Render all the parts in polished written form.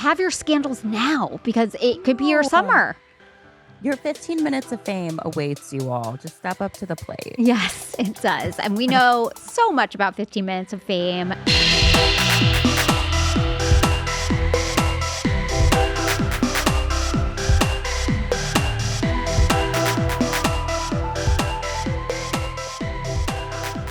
have your scandals now because it could be your No. summer. Your 15 minutes of fame awaits you all. Just step up to the plate. Yes, it does. And we know so much about 15 minutes of fame.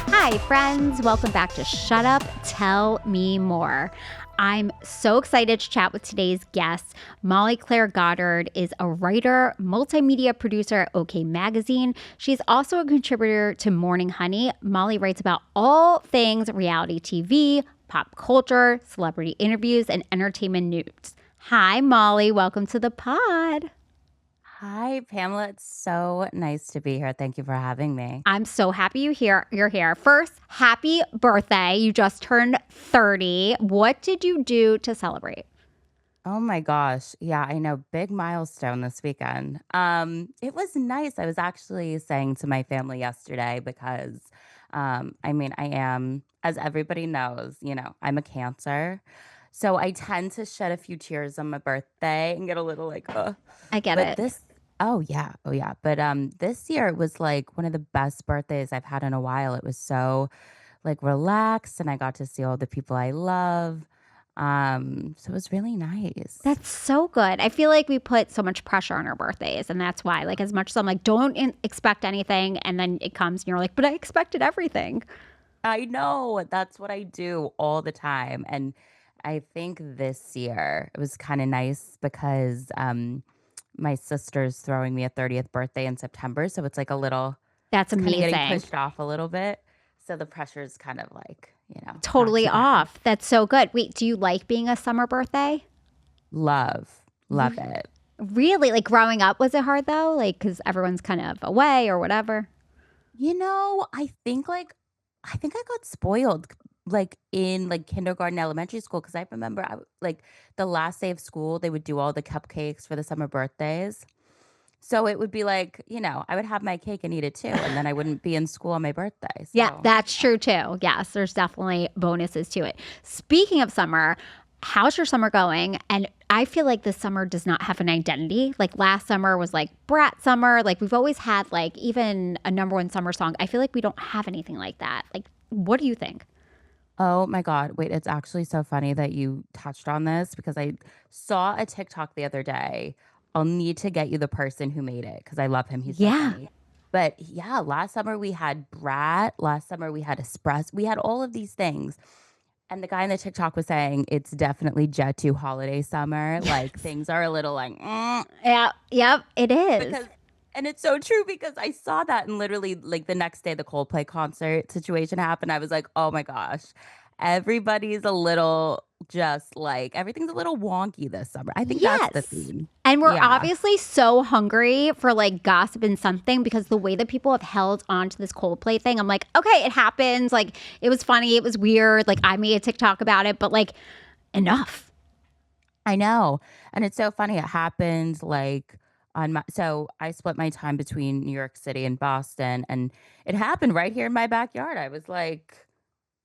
Hi, friends. Welcome back to Shut Up, Tell Me More. I'm so excited to chat with today's guest. Molly Claire Goddard is a writer, multimedia producer at OK Magazine. She's also a contributor to Morning Honey. Molly writes about all things reality TV, pop culture, celebrity interviews, and entertainment news. Hi, Molly. Welcome to the pod. Hi, Pamela. It's so nice to be here. Thank you for having me. I'm so happy you're here. First, happy birthday. You just turned 30. What did you do to celebrate? Oh my gosh. Yeah, I know. Big milestone this weekend. It was nice. I was actually saying to my family yesterday because I am, as everybody knows, I'm a Cancer. So I tend to shed a few tears on my birthday and get a little like, I get But it. this oh yeah. But this year it was like one of the best birthdays I've had in a while. It was so like relaxed and I got to see all the people I love. So it was really nice. That's so good. I feel like we put so much pressure on our birthdays, and that's why, like, as much as I'm like, don't expect anything, and then it comes, and you're like, but I expected everything. I know that's what I do all the time. And I think this year it was kind of nice because my sister's throwing me a 30th birthday in September. So it's like a little, That's it's kind of getting amazing. pushed off a little bit. So the pressure's kind of like, back Totally to back. off. That's so good. Wait, do you like being a summer birthday? Love it. Really? Like growing up, was it hard though? Like, because everyone's kind of away or whatever. I think I got spoiled like in like kindergarten, elementary school because I remember like the last day of school they would do all the cupcakes for the summer birthdays. So it would be like, I would have my cake and eat it too, and then I wouldn't be in school on my birthday. Yeah, So that's true too. Yes, there's definitely bonuses to it. Speaking of summer, how's your summer going? And I feel like this summer does not have an identity. Like last summer was like brat summer. Like we've always had like even a number one summer song. I feel like we don't have anything like that. Like, what do you think? oh my God. Wait, it's actually so funny that you touched on this because I saw a TikTok the other day. I'll need to get you the person who made it because I love him. He's so Yeah. funny. But yeah, last summer we had Brat. Last summer we had Espresso. We had all of these things. And the guy in the TikTok was saying it's definitely Jet 2 holiday summer. Like Yes. things are a little like, Yeah. Yep. It is. because and it's so true because I saw that and literally like the next day the Coldplay concert situation happened. I was like, "Oh my gosh. Everybody's a little just like everything's a little wonky this summer." I think that's the Yes. theme. And we're Yeah. obviously so hungry for like gossip and something because the way that people have held on to this Coldplay thing, I'm like, okay, it happens. Like it was funny. It was weird. Like I made a TikTok about it, but like enough. I know. And it's so funny. It happened like so I split my time between New York City and Boston and it happened right here in my backyard. I was like,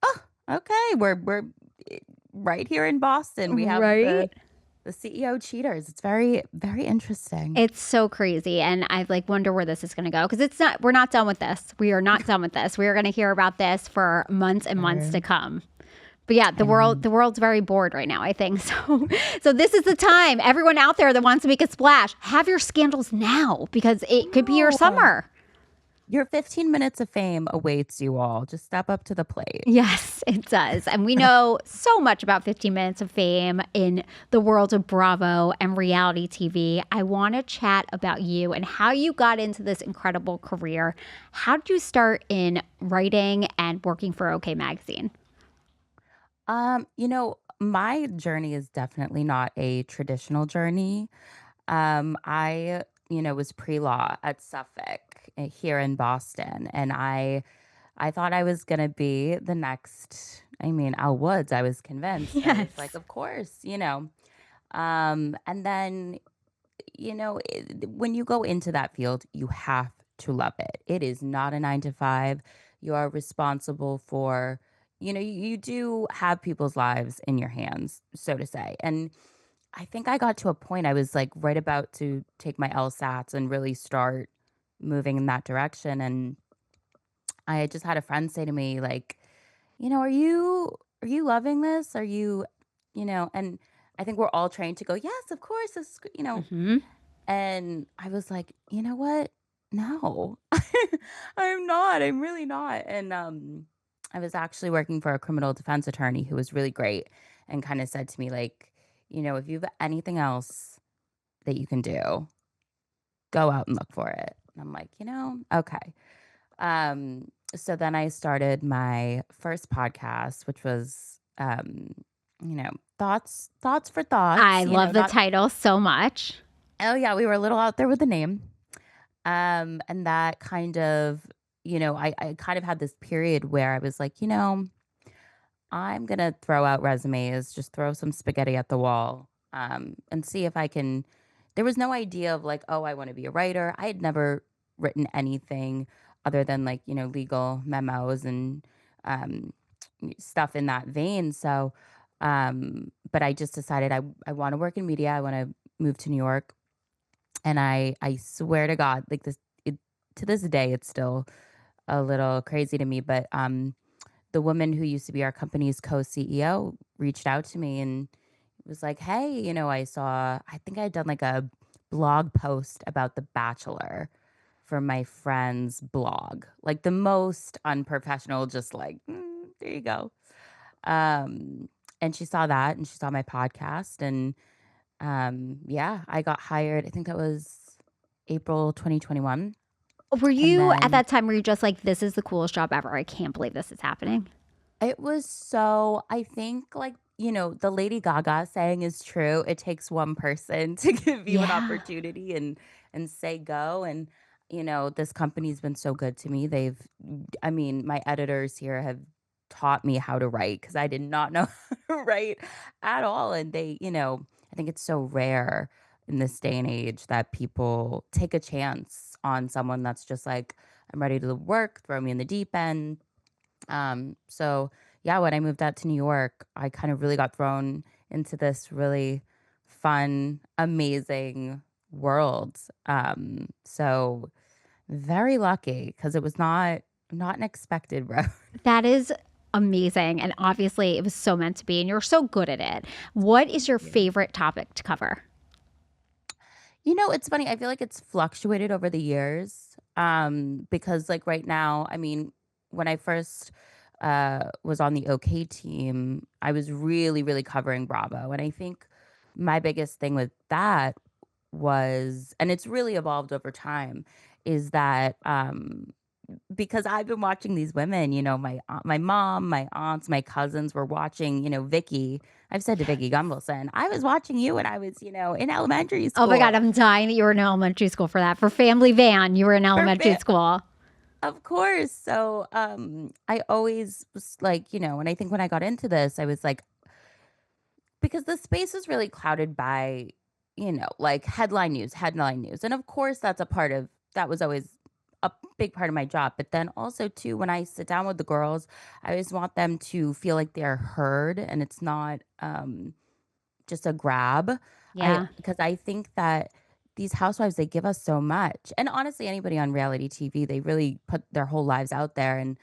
"Oh, okay. We're eh, right here in Boston. We have the Right? CEO cheaters." It's very, very interesting. It's so crazy. And I like wonder where this is going to go because we're not done with this. We are not done with this. We are going to hear about this for months and months to Sure. come. But yeah, I know. the world's very bored right now, I think. So this is the time. Everyone out there that wants to make a splash, have your scandals now because it could be your No. summer. Your 15 minutes of fame awaits you all. Just step up to the plate. Yes, it does. And we know so much about 15 Minutes of Fame in the world of Bravo and reality TV. I want to chat about you and how you got into this incredible career. How did you start in writing and working for OK Magazine? My journey is definitely not a traditional journey. I was pre-law at Suffolk here in Boston, and I thought I was gonna be the next. I mean, Al Woods. I was convinced. I was like, Yes. of course. And then when you go into that field, you have to love it. It is not a 9 to 5. You are responsible for, you do have people's lives in your hands, so to say. And I think I got to a point I was like right about to take my LSATs and really start moving in that direction. And I had just had a friend say to me, like, are you loving this? Are you, and I think we're all trained to go, yes, of course, Hmm. and I was like, you know what? No, I'm not. I'm really not. And I was actually working for a criminal defense attorney who was really great and kind of said to me, like, if you have anything else that you can do, go out and look for it. And I'm like, okay. So then I started my first podcast, which was, thoughts for thoughts, I love the not, title so much. oh yeah, we were a little out there with the name. And that kind of, I kind of had this period where I was like, I'm gonna throw out resumes, just throw some spaghetti at the wall, and see if I can. There was no idea of like, oh, I want to be a writer. I had never written anything other than like, legal memos and um, stuff in that vein. So, but I just decided I want to work in media. I want to move to New York, and I swear to God, like to this day, it's still a little crazy to me, but the woman who used to be our company's co-CEO reached out to me and was like, "Hey, I think I'd done like a blog post about The Bachelor for my friend's blog, like the most unprofessional, just like, there you go." Um, and she saw that and she saw my podcast. And yeah, I got hired. I think that was April 2021. Were And you at then that time where you're just like, this is the coolest job ever? I can't believe this is happening. it was so I think, like, the Lady Gaga saying is true. It takes one person to give you an Yeah. opportunity and say go. And, this company's been so good to me. I mean, my editors here have taught me how to write because I did not know how to write at all. And I think it's so rare in this day and age that people take a chance on someone that's just like, I'm ready to work, throw me in the deep end. So yeah, when I moved out to New York, I kind of really got thrown into this really fun, amazing world. So very lucky because it was not an expected road. That is amazing. And obviously, it was so meant to be, and you're so good at it. What is your Yeah. favorite topic to cover? It's funny. I feel like it's fluctuated over the years. Because like right now, I mean, when I first was on the OK team, I was really, really covering Bravo. And I think my biggest thing with that was, and it's really evolved over time, is that because I've been watching these women, my mom, my aunts, my cousins were watching, Vicky. I've said to Vicky Gumbelson, I was watching you when I was, in elementary Oh my God, school. I'm dying that you were in elementary school for that. For Family Van, you were in For elementary school. of course. So I always was like, and I think when I got into this, I was like, because the space is really clouded by, like headline news. And of course, that was always a big part of my job. But then also, too, when I sit down with the girls, I always want them to feel like they're heard and it's not just a grab. Yeah. Because I think that these housewives, they give us so much. And honestly, anybody on reality TV, they really put their whole lives out there. And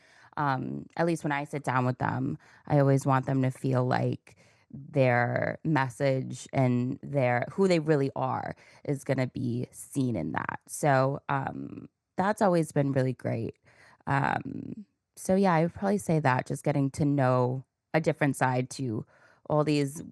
at least when I sit down with them, I always want them to feel like their message and their who they really are is going to be seen in that. So that's always been really great. So yeah, I would probably say that just getting to know a different side to all these,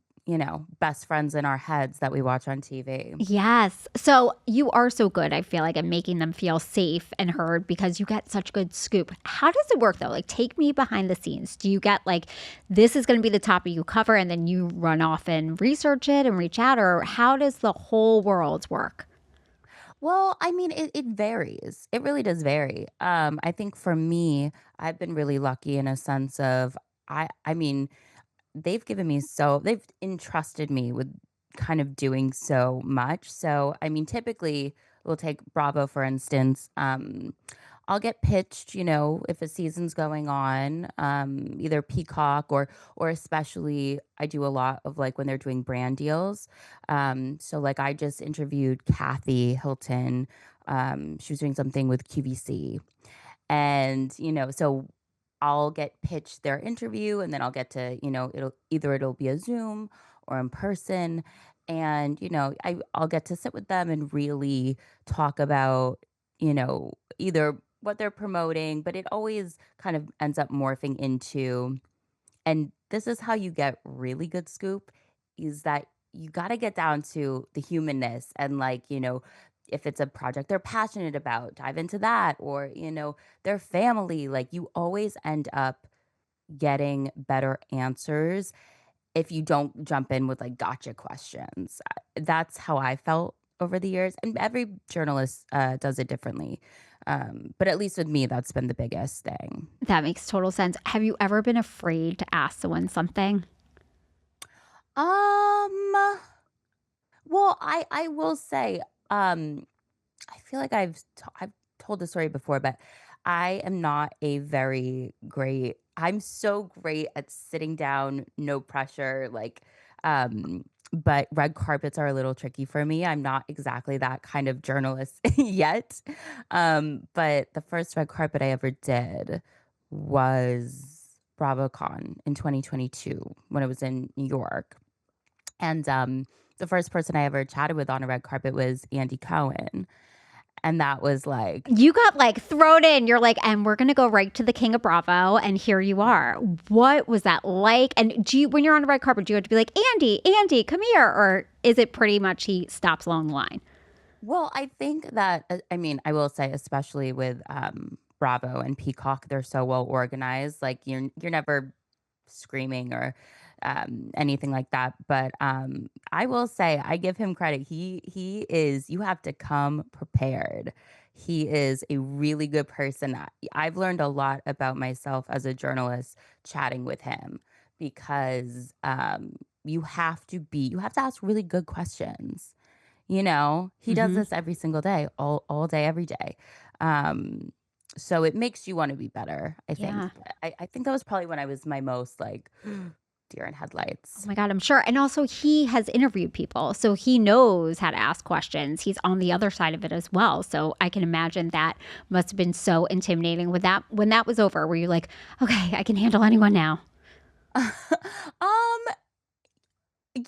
best friends in our heads that we watch on TV. Yes. So you are so good, I feel like, at making them feel safe and heard because you get such good scoop. How does it work though? Like, take me behind the scenes. Do you get like, this is going to be the topic you cover and then you run off and research it and reach out? Or how does the whole world work? Well, I mean, it varies. It really does vary. I think for me, I've been really lucky in a sense of I mean, they've entrusted me with kind of doing so much. So, I mean, typically we'll take Bravo for instance. I'll get pitched, if a season's going on, either Peacock or especially I do a lot of like when they're doing brand deals. So like I just interviewed Kathy Hilton. She was doing something with QVC. And, so I'll get pitched their interview and then I'll get to, it'll be a Zoom or in person. And, I'll get to sit with them and really talk about, either what they're promoting, but it always kind of ends up morphing into, and this is how you get really good scoop, is that you got to get down to the humanness and like, if it's a project they're passionate about, dive into that, or, their family, like you always end up getting better answers if you don't jump in with like gotcha questions. That's how I felt over the years, and every journalist does it differently. But at least with me, that's been the biggest thing. That makes total sense. Have you ever been afraid to ask someone something? Um, well, I will say, um, I feel like I've told the story before, but I am not a very great. I'm so great at sitting down, no pressure, like, um, but red carpets are a little tricky for me. I'm not exactly that kind of journalist yet. But the first red carpet I ever did was BravoCon in 2022 when it was in New York. And the first person I ever chatted with on a red carpet was Andy Cohen. And that was like, You got like thrown in. You're like, and we're gonna go right to the King of Bravo, and here you are. What was that like? And do you, when you're on a red carpet, do you have to be like, Andy, come here, or is it pretty much he stops along the line? well, I think that, I mean, I will say, especially with Bravo and Peacock, they're so well organized. Like you're never screaming or anything like that. But I will say, I give him credit. He is. You have to come prepared. He is a really good person. I've learned a lot about myself as a journalist chatting with him because you have to ask really good questions. He does Hmm. this every single day, all day, every day. Um, so it makes you want to be better, I think. Yeah. But I think that was probably when I was my most like deer in Oh headlights. my God, I'm sure. And also, he has interviewed people, so he knows how to ask questions. He's on the other side of it as well. So I can imagine that must have been so intimidating. When that was over, were you like, okay, I can handle anyone now?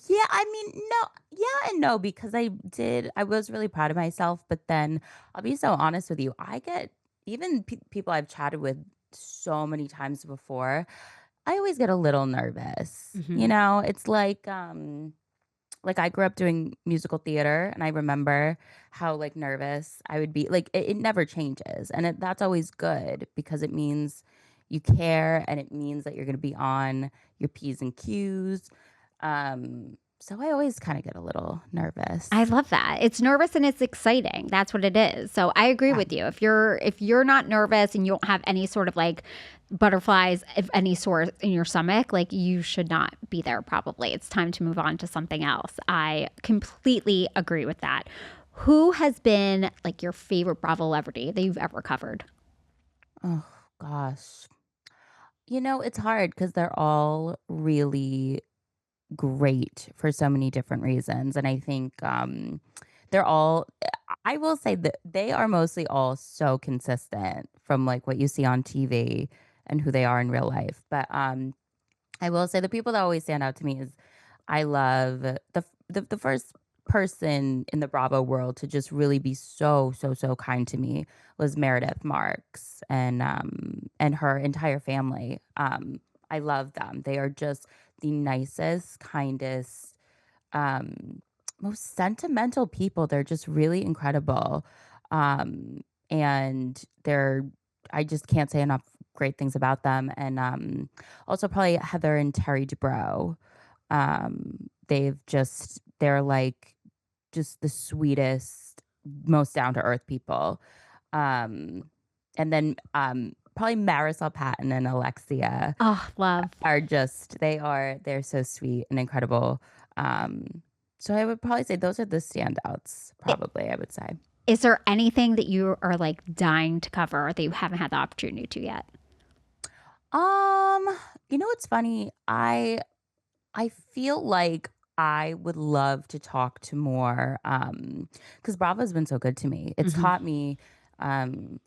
Yeah, I mean, no, yeah and no, because I was really proud of myself, but then I'll be so honest with you, I get even people I've chatted with so many times before, I always get a little nervous. Hmm. It's like I grew up doing musical theater and I remember how like nervous I would be. Like it never changes. And that's always good because it means you care and it means that you're going to be on your P's and Q's. So I always kind of get a little I nervous. love that. It's nervous and it's exciting. That's what it is. So I agree Yeah. with you. If you're not nervous and you don't have any sort of like butterflies of any sort in your stomach, like you should not be there probably. It's time to move on to something else. I completely agree with that. Who has been like your favorite Bravo celebrity that you've ever covered? Oh gosh. It's hard because they're all really great for so many different reasons. And I think they're all, I will say that they are mostly all so consistent from like what you see on TV and who they are in real life. But I will say the people that always stand out to me is I love the first person in the Bravo world to just really be so so so kind to me was Meredith Marks and her entire family. I love them. They are just the nicest, kindest, um, most sentimental people. They're just really incredible. Um, and I just can't say enough great things about them. And also probably Heather and Terry Dubrow. They're like just the sweetest, most down to earth people. Um, and then probably Marisol Patton and Alexia Oh, love. they're so sweet and incredible. Um, so I would probably say those are the standouts, probably, I would say. Is there anything that you are like dying to cover that you haven't had the opportunity to yet? Um, what's funny? I feel like I would love to talk to more because Bravo's been so good to me. It's Hmm. taught me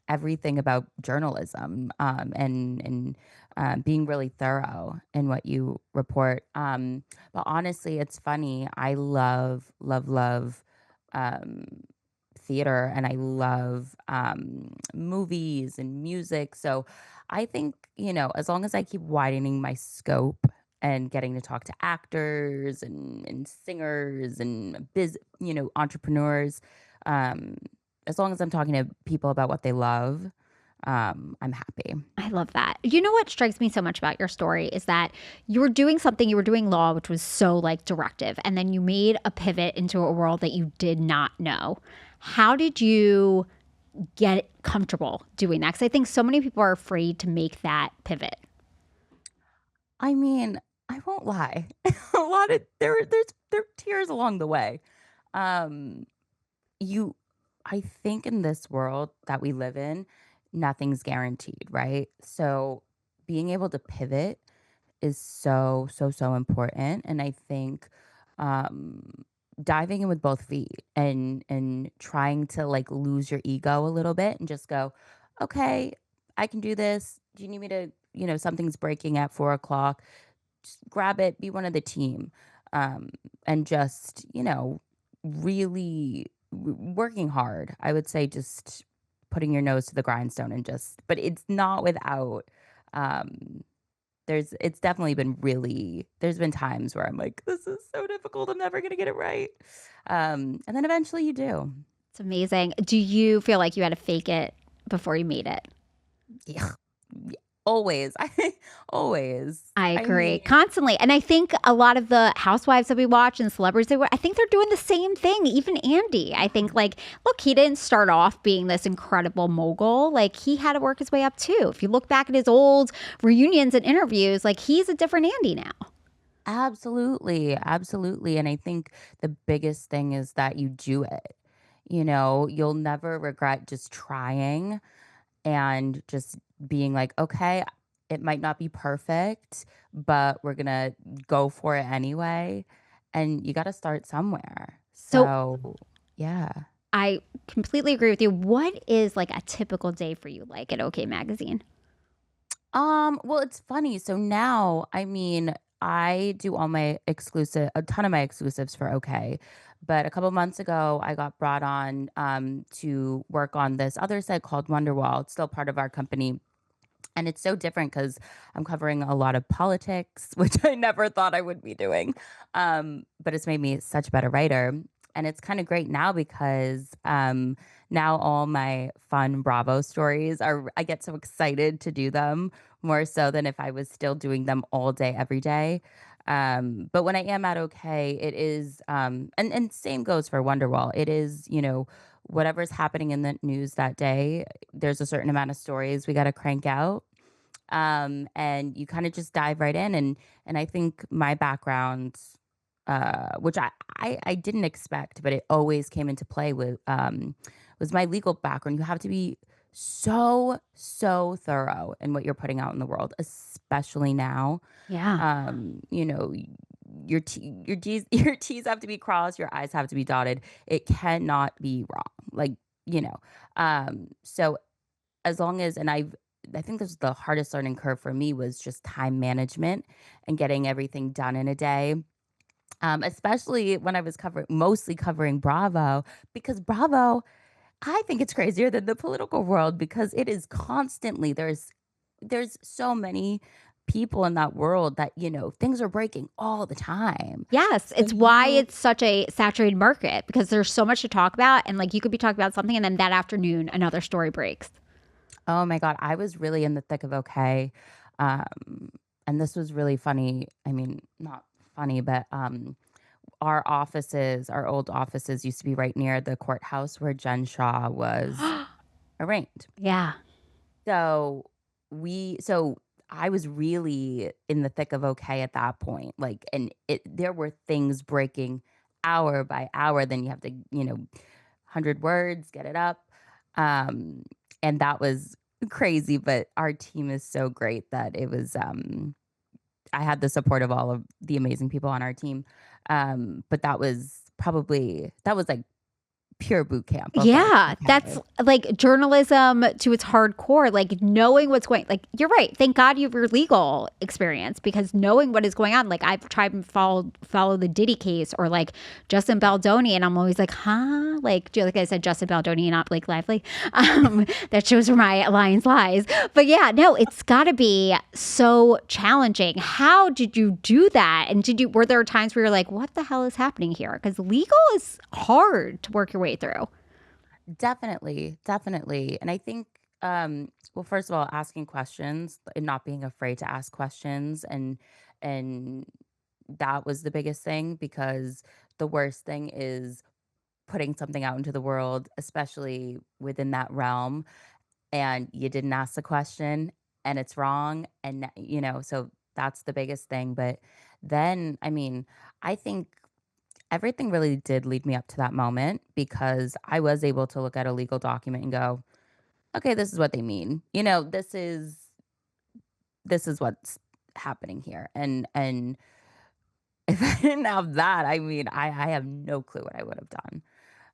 everything about journalism and being really thorough in what you report. But honestly, it's funny. I love um, theater and I love movies and music. So I think, as long as I keep widening my scope and getting to talk to actors and singers and entrepreneurs. Um, as long as I'm talking to people about what they love, I'm happy. I love that. You know what strikes me so much about your story is that you were doing something, you were doing law, which was so like directive, and then you made a pivot into a world that you did not know. How did you get comfortable doing that? Because I think so many people are afraid to make that pivot. I mean, I won't lie. A lot of there are tears along the way. Um, you I think in this world that we live in, nothing's guaranteed, right? So being able to pivot is so, so, so important. And I think um, diving in with both feet and trying to like lose your ego a little bit and just go, okay, I can do this. Do you need me to, something's breaking at 4 o'clock? Just grab it, be one of the team, um, and just, really working hard. I would say just putting your nose to the grindstone and but it's not without um, it's definitely been there's been times where I'm like, "This is so difficult, I'm never gonna get it right." And then eventually you do. It's amazing. Do you feel like you had to fake it before you made it? Yeah. Always. Always. I I agree mean constantly. And I think a lot of the housewives that we watch and celebrities I think they're doing the same thing. Even Andy, I think like, look, he didn't start off being this incredible mogul. Like he had to work his way up too. If you look back at his old reunions and interviews, like he's a different Andy now. absolutely, absolutely, and I think the biggest thing is that you do it. You'll never regret just trying and just being like, "Okay, it might not be perfect, but we're gonna go for it anyway." And you gotta start somewhere. So So, yeah. I completely agree with you. What is like a typical day for you like at OK Magazine? Well, it's funny. So now, I mean, I do a ton of my exclusives for OK. But a couple months ago, I got brought on to work on this other site called Wonderwall. It's still part of our company. And it's so different because I'm covering a lot of politics, which I never thought I would be doing. But it's made me such a better writer. And it's kind of great now because now all my fun Bravo stories I get so excited to do them more so than if I was still doing them all day, every day. But when I am at OK, it is, and same goes for Wonderwall. It is, whatever's happening in the news that day, there's a certain amount of stories we got to crank out, and you kind of just dive right in. And I think my background, which I didn't expect, but it always came into play was my legal background. You have to be so thorough in what you're putting out in the world, especially now. Yeah. You know, your T's your T's have to be crossed, your I's have to be dotted. It cannot be wrong. Like, so as long as and I think this was the hardest learning curve for me was just time management and getting everything done in a day. Especially when I was mostly covering Bravo, because Bravo, I think it's crazier than the political world because it is constantly there's so many people in that world that things are breaking all the time. Yes, So it's why it's such a saturated market because there's so much to talk about. And like you could be talking about something and then that afternoon, another story breaks. Oh my god, I was really in the thick of okay, um, and this was really funny. I mean, not funny, but our old offices used to be right near the courthouse where Jen Shaw was arraigned. Yeah. So so I was really in the thick of okay at that point. Like, and there were things breaking hour by hour. Then you have to, 100 words, get it up. Um, and that was crazy, but our team is so great that I had the support of all of the amazing people on our team. But that was like pure boot camp of like, Yeah, that's okay. like journalism to its hardcore, like knowing what's going like you're right. Thank God you have your legal experience because knowing what is going on, like I've tried and follow the Diddy case or like Justin Baldoni, and I'm always like, huh? Like I said, Justin Baldoni, not Blake Lively. That shows where my alliance lies. But yeah, no, it's gotta be so challenging. How did you do that? And were there times where you're like, what the hell is happening here? Because legal is hard to work your way through. Definitely, definitely. And I think, well, first of all, asking questions and not being afraid to ask questions, and that was the biggest thing because the worst thing is putting something out into the world, especially within that realm, and you didn't ask the question and it's wrong, and so that's the biggest thing. But then, I mean, I think everything really did lead me up to that moment because I was able to look at a legal document and go, "Okay, this is what they mean. This is what's happening here." And if I didn't have that, I mean, I have no clue what I would have done.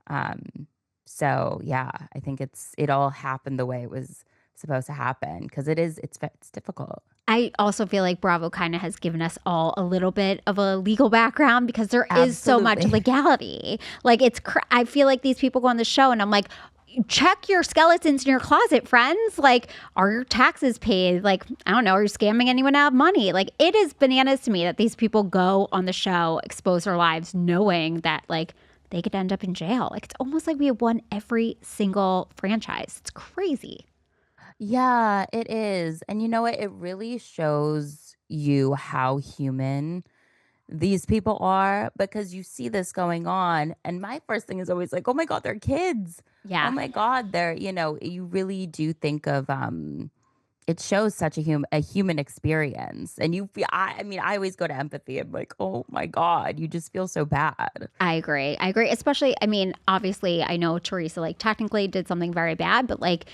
Um, so yeah, I think it all happened the way it was supposed to happen because it's difficult. I also feel like Bravo kind of has given us all a little bit of a legal background because there is so much Absolutely. legality. Like I feel like these people go on the show and I'm like, check your skeletons in your closet, friends. Like, are your taxes paid? Like, I don't know, are you scamming anyone out of money? Like, it is bananas to me that these people go on the show, expose their lives, knowing that like they could end up in jail. Like, it's almost like we have won every single franchise. It's crazy. Yeah, it is. And you know what? It really shows you how human these people are because you see this going on. And my first thing is always like, oh my God, they're kids. Oh Yeah. my God, you really do think of it shows such a human experience. And you feel I mean, I always go to empathy. I'm like, oh my God, you just feel so bad. I agree. I agree. Especially, I mean, obviously, I know Teresa, like, technically did something very bad, but like,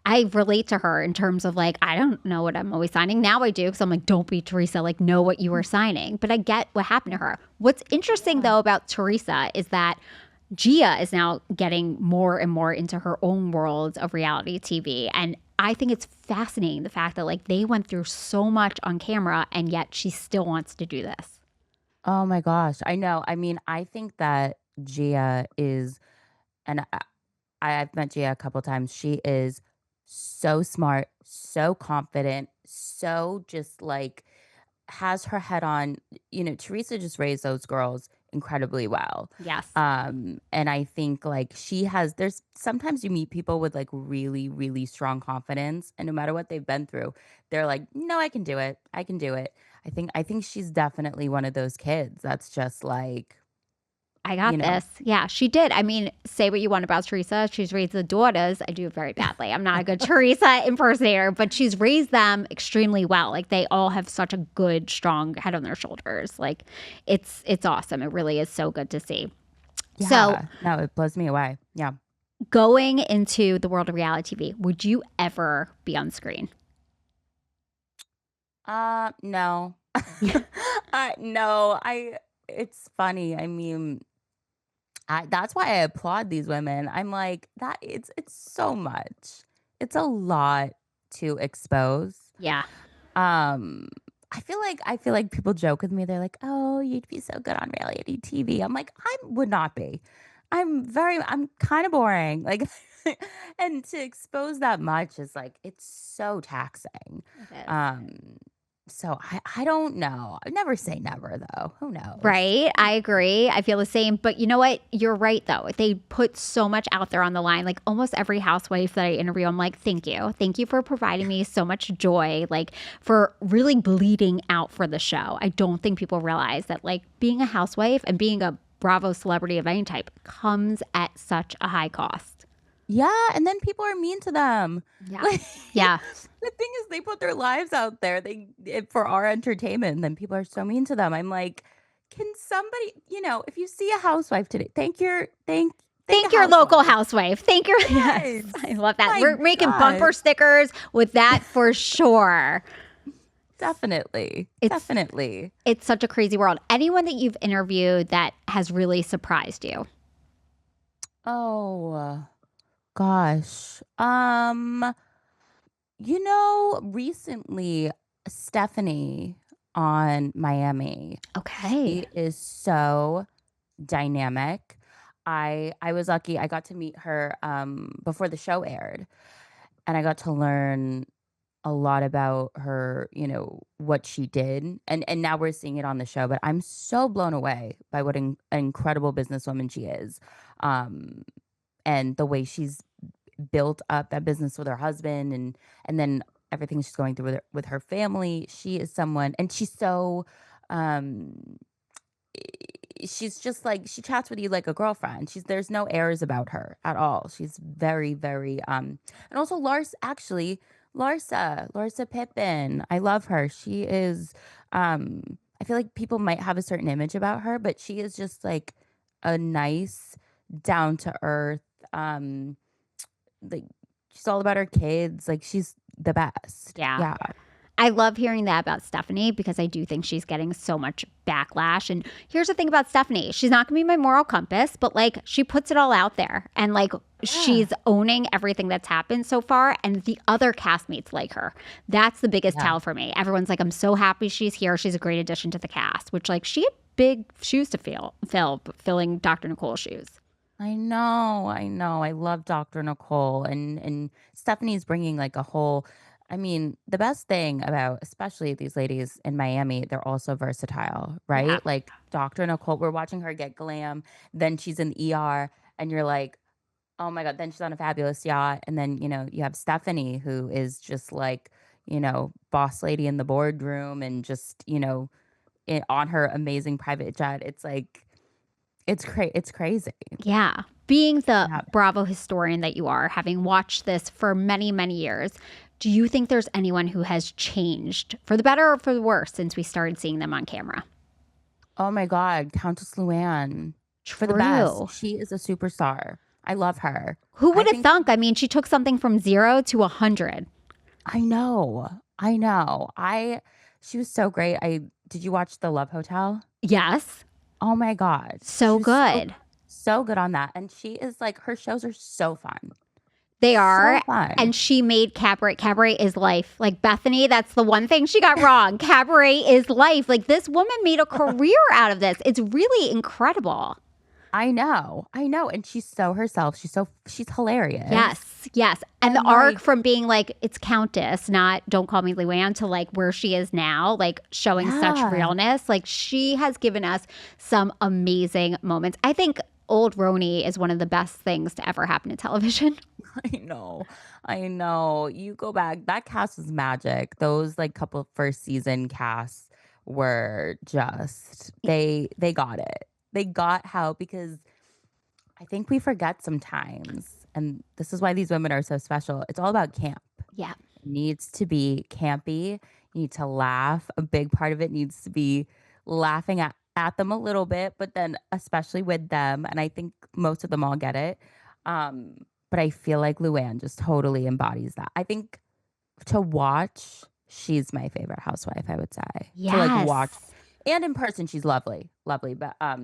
I relate to her in terms of like, I don't know what I'm always signing. Now I do because I'm like, don't be Teresa, like, know what you were signing. But I get what happened to her. What's interesting Yeah. though about Teresa is that Gia is now getting more and more into her own world of reality TV. And I think it's fascinating the fact that like they went through so much on camera and yet she still wants to do this. Oh my gosh. I know. I mean, I think that Gia is, and I've met Gia a couple times. She is so smart, so confident, so just like has her head on. Teresa just raised those girls incredibly well. Yes. And I think like there's sometimes you meet people with like really, really strong confidence, and no matter what they've been through, they're like, no, I can do it. I can do it. I think she's definitely one of those kids that's just like, I you got know, this. Yeah, she did. I mean, say what you want about Teresa. She's raised the daughters. I do it very badly. I'm not a good Teresa impersonator, but she's raised them extremely well. Like they all have such a good, strong head on their shoulders. Like it's awesome. It really is so good to see. So yeah, no, it blows me away. Yeah. going into the world of reality TV, would you ever be on screen? No. No, it's funny. I mean, that's why I applaud these women. I'm like, that it's so much. It's a lot to expose. Yeah. Um, I feel like people joke with me. They're like, "Oh, you'd be so good on reality TV." I'm like, I would not be. I'm kind of boring. Like, and to expose that much is like, it's so taxing. It is. Um, so I don't know. I never say never though. Who knows? Right. I agree. I feel the same. But you know what? You're right, though. They put so much out there on the line. Like almost every housewife that I interview, I'm like, thank you. Thank you for providing me so much joy, like for really bleeding out for the show. I don't think people realize that, like, being a housewife and being a Bravo celebrity of any type comes at such a high cost. Yeah, and then people are mean to them. Yeah. Like, Yeah. the thing is they put their lives out there, for our entertainment, and then people are so mean to them. I'm like, "Can somebody, if you see a housewife today, Thank Thank the your local housewife. housewife. Thank your yes. Yes. I love that. My We're making bumper God. stickers with that for sure. Definitely. It's Definitely. it's such a crazy world. Anyone that you've interviewed that has really surprised you? Oh gosh. Recently Stephanie on Miami, Okay. she is so dynamic. I was lucky. I got to meet her before the show aired, and I got to learn a lot about her, what she did. And now we're seeing it on the show, but I'm so blown away by what an incredible businesswoman she is. Um and the way she's built up that business with her husband, and then everything she's going through with her family. She is someone, and she's so um she's just like, she chats with you like a girlfriend. There's no airs about her at all. She's very, very and also Larsa Pippen. I love her. She is I feel like people might have a certain image about her, but she is just like a nice, down to earth, um like, she's all about her kids. Like, she's the best. Yeah. Yeah. I love hearing that about Stephanie because I do think she's getting so much backlash. And here's the thing about Stephanie, she's not going to be my moral compass, but like she puts it all out there and like Yeah. she's owning everything that's happened so far. And the other castmates like her. That's the biggest Yeah. tell for me. Everyone's like, I'm so happy she's here. She's a great addition to the cast, which like she had big shoes to fill, filling Dr. Nicole's shoes. I know, I know. I love Dr. Nicole, and Stephanie's bringing like a whole. I mean, the best thing about especially these ladies in Miami, they're also versatile, Yeah. right? Like Dr. Nicole, we're watching her get glam, then she's in the ER, and you're like, oh my God, then she's on a fabulous yacht, and then you have Stephanie, who is just like, boss lady in the boardroom, and just on her amazing private jet. It's like it's crazy. Yeah. Being the Yeah. Bravo historian that you are, having watched this for many, many years, do you think there's anyone who has changed for the better or for the worse since we started seeing them on camera? Oh my God, Countess Luann, for the best. True. She is a superstar. I love her. Who I would have think thunk? I mean, she took something from 0 to 100. I know. I know. She was so great. I Did you watch The Love Hotel? Yes. Oh my God. So She was good. so good on that. And she is like, her shows are so fun. They So are. fun. And she made Cabaret. Cabaret is life. Like Bethany, that's the one thing she got wrong. Cabaret is life. Like this woman made a career out of this. It's really incredible. I know. I know. And she's so herself. She's hilarious. Yes, yes. And the And arc like, from being like, it's Countess, not Don't Call Me Luann, to like where she is now, like showing such yeah. realness. Like she has given us some amazing moments. I think Old Roni is one of the best things to ever happen to television. I know. I know. You go back, that cast was magic. Those like couple first season casts were just they got it. They got how, because I think we forget sometimes, and this is why these women are so special. It's all about camp. Yeah. It needs to be campy. You need to laugh. A big part of it needs to be laughing at them a little bit, but then especially with them. And I think most of them all get it. But I feel like Luann just totally embodies that. I think to watch, she's my favorite housewife, I would say. To like watch, Yes. and in person, she's lovely, lovely. But I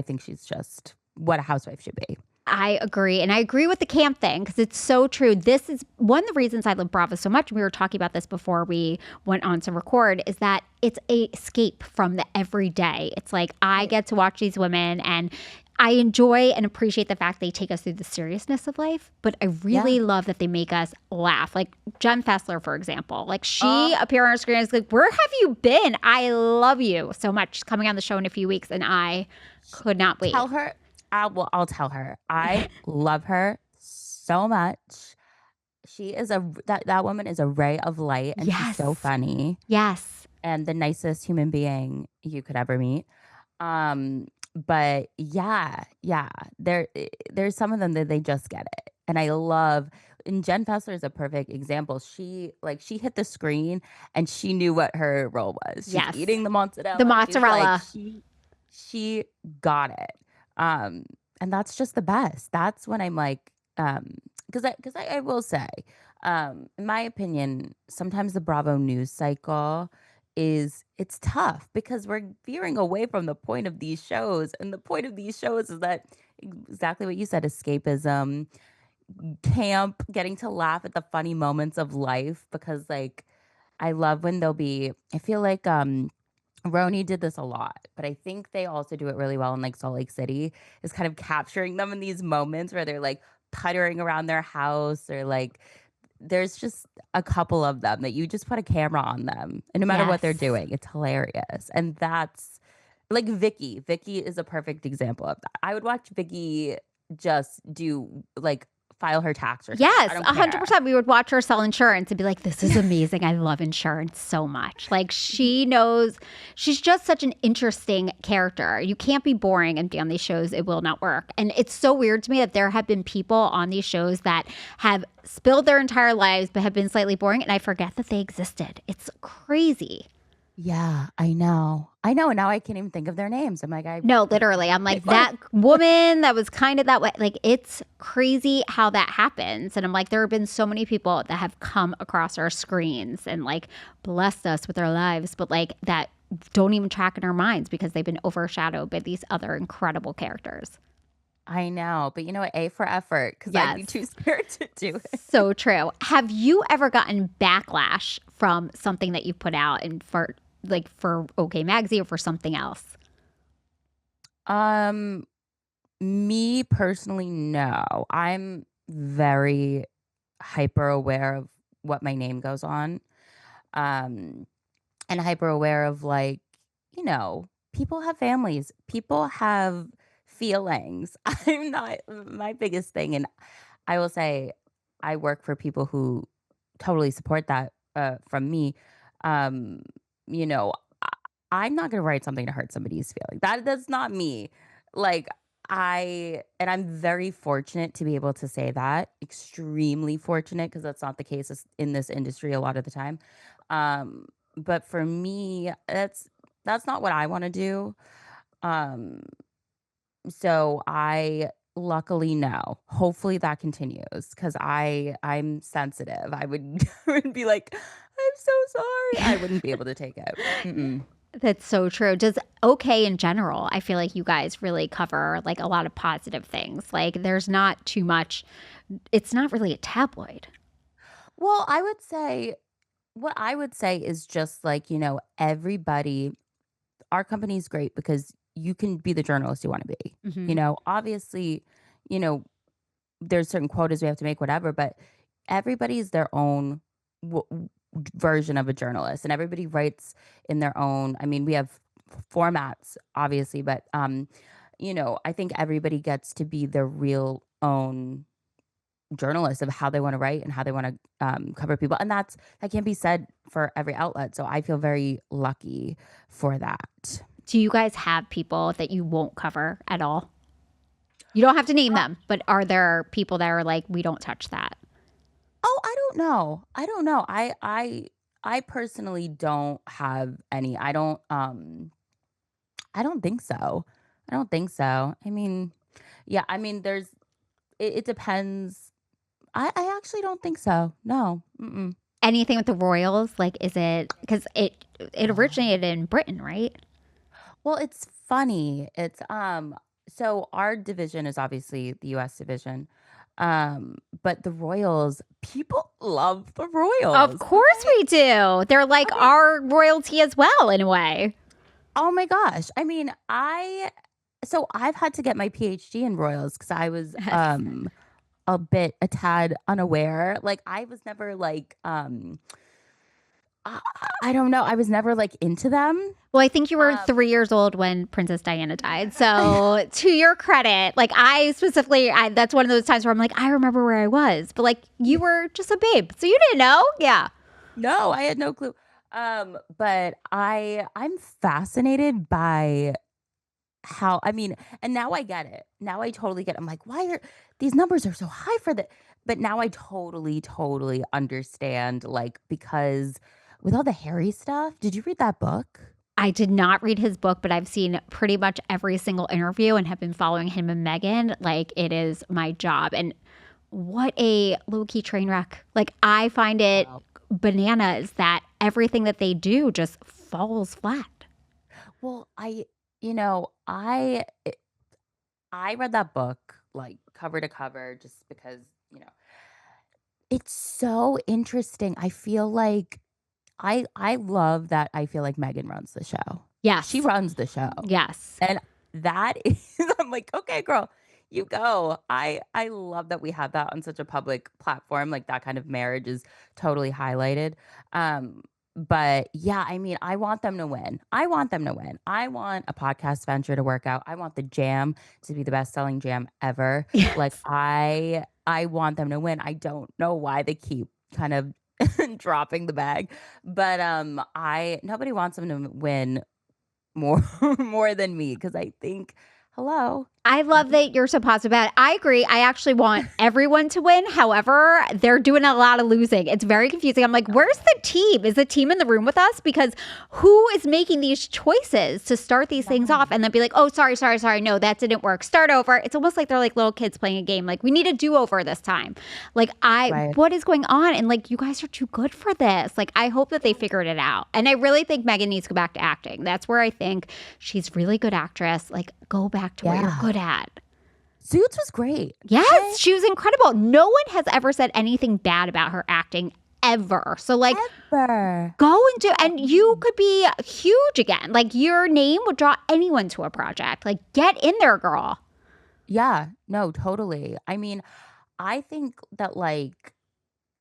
think she's just what a housewife should be. I agree. And I agree with the camp thing because it's so true. This is one of the reasons I love Bravo so much. We were talking about this before we went on to record, is that it's a escape from the everyday. It's like I get to watch these women and I enjoy and appreciate the fact they take us through the seriousness of life, but I really Yeah. love that they make us laugh. Like Jen Fessler, for example, like she Uh, appeared on our screen and was like, where have you been? I love you so much. She's coming on the show in a few weeks and I could not wait. Tell her. I'll tell her. I love her so much. She is that woman is a ray of light, and she's so Yes. funny Yes. and the nicest human being you could ever meet. But yeah, there's some of them that they just get it, and I love. And Jen Fessler is a perfect example. She hit the screen and she knew what her role was. She's Yes. eating the mozzarella. The She's like mozzarella. she got it. Um, and that's just the best. That's when I'm like, because I will say, in my opinion, sometimes the Bravo news cycle it's tough because we're veering away from the point of these shows, and the point of these shows is that exactly what you said, escapism, camp, getting to laugh at the funny moments of life because like I love when they'll be I feel like Roni did this a lot, but I think they also do it really well in like Salt Lake City, is kind of capturing them in these moments where they're like puttering around their house or like there's just a couple of them that you just put a camera on them and no matter what they're Yes. doing, it's hilarious. And that's like Vicky. Vicky is a perfect example of that. I would watch Vicky just do like file her tax return. Yes, I don't care. 100%. We would watch her sell insurance and be like, this is amazing. I love insurance so much. Like, she knows, she's just such an interesting character. You can't be boring and be on these shows. It will not work. And it's so weird to me that there have been people on these shows that have spilled their entire lives but have been slightly boring. And I forget that they existed. It's crazy. Yeah, I know. I know. And now I can't even think of their names. I'm like, I No, literally. I'm like, like, that woman that was kind of that way. Like, it's crazy how that happens. And I'm like, there have been so many people that have come across our screens and like blessed us with their lives, but like that don't even track in our minds because they've been overshadowed by these other incredible characters. I know. But you know what? A for effort because I'd be Yes. too scared to do it. So true. Have you ever gotten backlash from something that you put out and for OK Magazine or for something else? Um, Me personally, no. I'm very hyper aware of what my name goes on. Um, and hyper aware of like, people have families, people have feelings. I'm not my biggest thing. And I will say I work for people who totally support that from me. Um, you know, I, I'm not gonna write something to hurt somebody's feeling. That's not me. Like and I'm very fortunate to be able to say that. Extremely fortunate because that's not the case in this industry a lot of the time. Um, but for me, that's not what I want to do. Um, so I luckily no. Hopefully that continues because I'm sensitive. I would, I would be like, I'm so sorry. I wouldn't be able to take it. Mm-mm. That's so true. Does okay in general, I feel like you guys really cover like a lot of positive things. Like there's not too much, it's not really a tabloid. Well, what I would say is just like, everybody, our company is great because you can be the journalist you want to be. Hmm. Obviously, you know, there's certain quotas we have to make, whatever, but everybody's their own version of a journalist and everybody writes in their own. I mean, we have formats, obviously, but, I think everybody gets to be their real own journalist of how they want to write and how they want to cover people. And that can't be said for every outlet. So I feel very lucky for that. Do you guys have people that you won't cover at all? You don't have to name them, but are there people that are like, we don't touch that? Oh, I don't know. I don't know. I personally don't have any. I don't think so. I don't think so. I mean, yeah, I mean it depends. I actually don't think so. No. Mm-mm. Anything with the royals? Like, is it because it originated in Britain, right? Well, it's funny. So our division is obviously the US division. But the Royals, people love the Of Royals. course we do. They're like I mean, our royalty as well, in a way. oh my gosh. I mean, I've had to get my PhD in Royals because I was Yes. a tad unaware. Like I was never like I, I don't know. I was never like into them. Well, I think you were Um 3 years old when Princess Diana died. So, to your credit, like I specifically, that's one of those times where I'm like, I remember where I was, but like you were just a babe, so you didn't know. Yeah. no, I had no clue. But I'm fascinated by how I mean, and now I get it. Now I totally get it. I'm like, why are these numbers are so high for that? But now I totally, totally understand, like, because with all the Harry stuff, did you read that book? I did not read his book, but I've seen pretty much every single interview and have been following him and Meghan. Like, it is my job. And what a low-key train wreck. Like, I find it bananas that everything that they do just falls flat. Well, you know, I read that book like cover to cover just because, you know, it's so interesting. I feel like I love that I feel like Megan runs the show. She Yes. runs the show. Yes. And that is I'm like, "Okay, girl, you go." I love that we have that on such a public platform, like, that kind of marriage is totally highlighted. Um, but, yeah, I mean, I want them to win. I want them to win. I want a podcast venture to work out. I want the jam to be the best-selling jam ever. Like, Yes. I want them to win. I don't know why they keep kind of dropping the bag, but, I nobody wants them to win more more than me because I think, hello. I love that you're so positive about it. I agree. I actually want everyone to win. However, they're doing a lot of losing. It's very confusing. I'm like, where's the team? Is the team in the room with us? Because who is making these choices to start these things off and then be like, oh, sorry. No, that didn't work. Start over. It's almost like they're like little kids playing a game. Like, we need a do-over this time. Like, Right. what is going on? And like, you guys are too good for this. Like, I hope that they figured it out. And I really think Megan needs to go back to acting. That's where I think she's really good actress. Like, go back to what you're Yeah. good at. Suits was great. Yes, she was incredible. No one has ever said anything bad about her acting ever. So like, Ever. go and do, and you could be huge again. Like, your name would draw anyone to a project. Like, get in there, girl. Yeah. No, totally. I mean, I think that, like,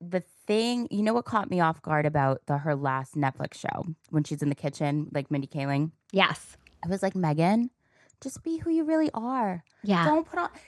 the thing you know what caught me off guard about her last Netflix show when she's in the kitchen, like Mindy Kaling? Yes. I was like, "Megan, just be who you really are. Yeah.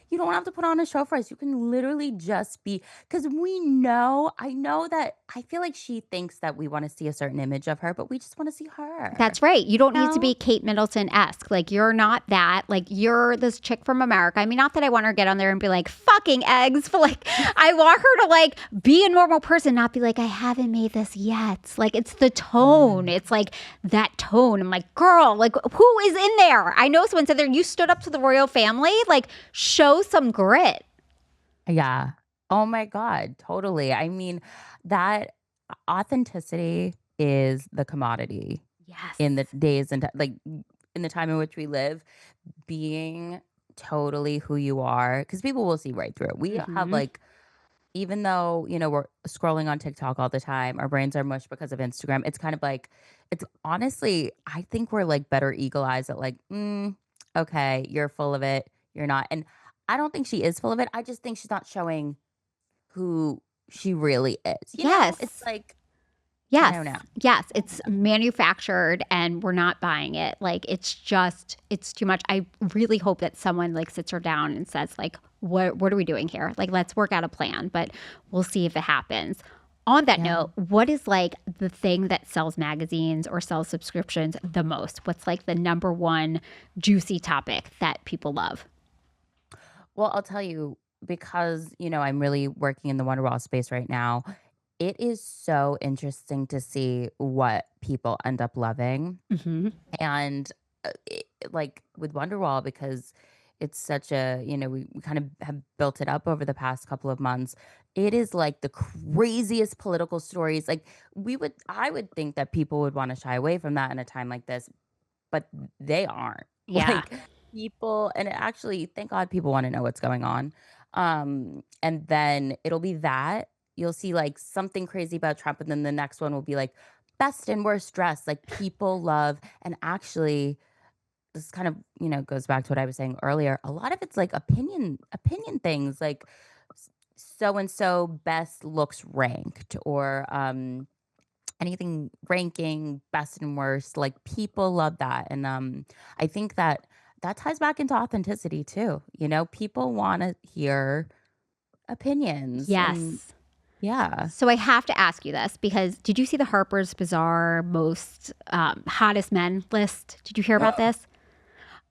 You don't have to put on a show for us. You can literally just be because I know that I feel like she thinks that we want to see a certain image of her, but we just want to see her. That's right. You don't need to No? be Kate Middleton-esque. Like, you're not that. Like, you're this chick from America. I mean, not that I want her to get on there and be like, fucking eggs. But, like, I want her to, like, be a normal person, not be like, I haven't made this yet. Like, it's the tone. It's, like, that tone. I'm like, girl, like, who is in there? I know someone said there, you stood up to the royal family. Like, show some grit. Yeah. Oh my God, totally. I mean, that authenticity is the commodity Yes. in the days and like in the time in which we live, being totally who you are, because people will see right through it. We have Mhm. like, even though, we're scrolling on TikTok all the time, our brains are mush because of Instagram. It's kind of like, it's honestly, I think we're like better eagle eyes at like, okay, you're full of it. You're not. And I don't think she is full of it. I just think she's not showing who she really is. It's Yes. like, I Yes. don't know. Yes. It's manufactured and we're not buying it. Like, it's too much. I really hope that someone like sits her down and says, like, what are we doing here? Like, let's work out a plan, but we'll see if it happens. On that Yeah. note, what is like the thing that sells magazines or sells subscriptions the most? What's like the number one juicy topic that people love? Well, I'll tell you because, I'm really working in the Wonderwall space right now. It is so interesting to see what people end up loving. Mm-hmm. And like with Wonderwall, because it's such a, we kind of have built it up over the past couple of months. It is like the craziest political stories. Like I would think that people would want to shy away from that in a time like this, but they aren't. Yeah. Like people, and actually, thank God people want to know what's going on. And then it'll be that you'll see like something crazy about Trump, and then the next one will be like best and worst dressed. Like people love, and actually, this kind of goes back to what I was saying earlier. A lot of it's like opinion things, like so and so best looks ranked, or anything ranking best and worst. Like people love that, and I think that ties back into authenticity too. People want to hear opinions, and Yes. yeah. So I have to ask you this because did you see the Harper's Bazaar most hottest men list? Did you hear about this?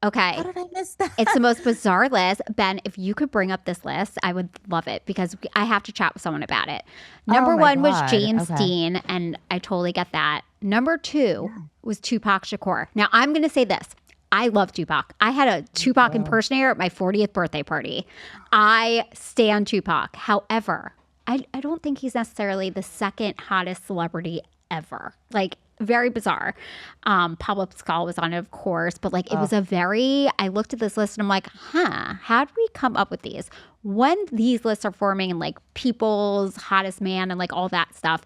Okay. How did I miss that? It's the most bizarre list. Ben, if you could bring up this list, I would love it because I have to chat with someone about it. Number Oh my one was God. James Okay. Dean, and I totally get that. Number two was Tupac Shakur. Now, I'm going to say this. I love Tupac. I had a Tupac impersonator at my 40th birthday party. I stan Tupac. However, I don't think he's necessarily the second hottest celebrity ever. Like, very bizarre. Pablo Pascal was on it, of course, but like it was I looked at this list and I'm like, how did we come up with these? When these lists are forming and like people's hottest man and like all that stuff,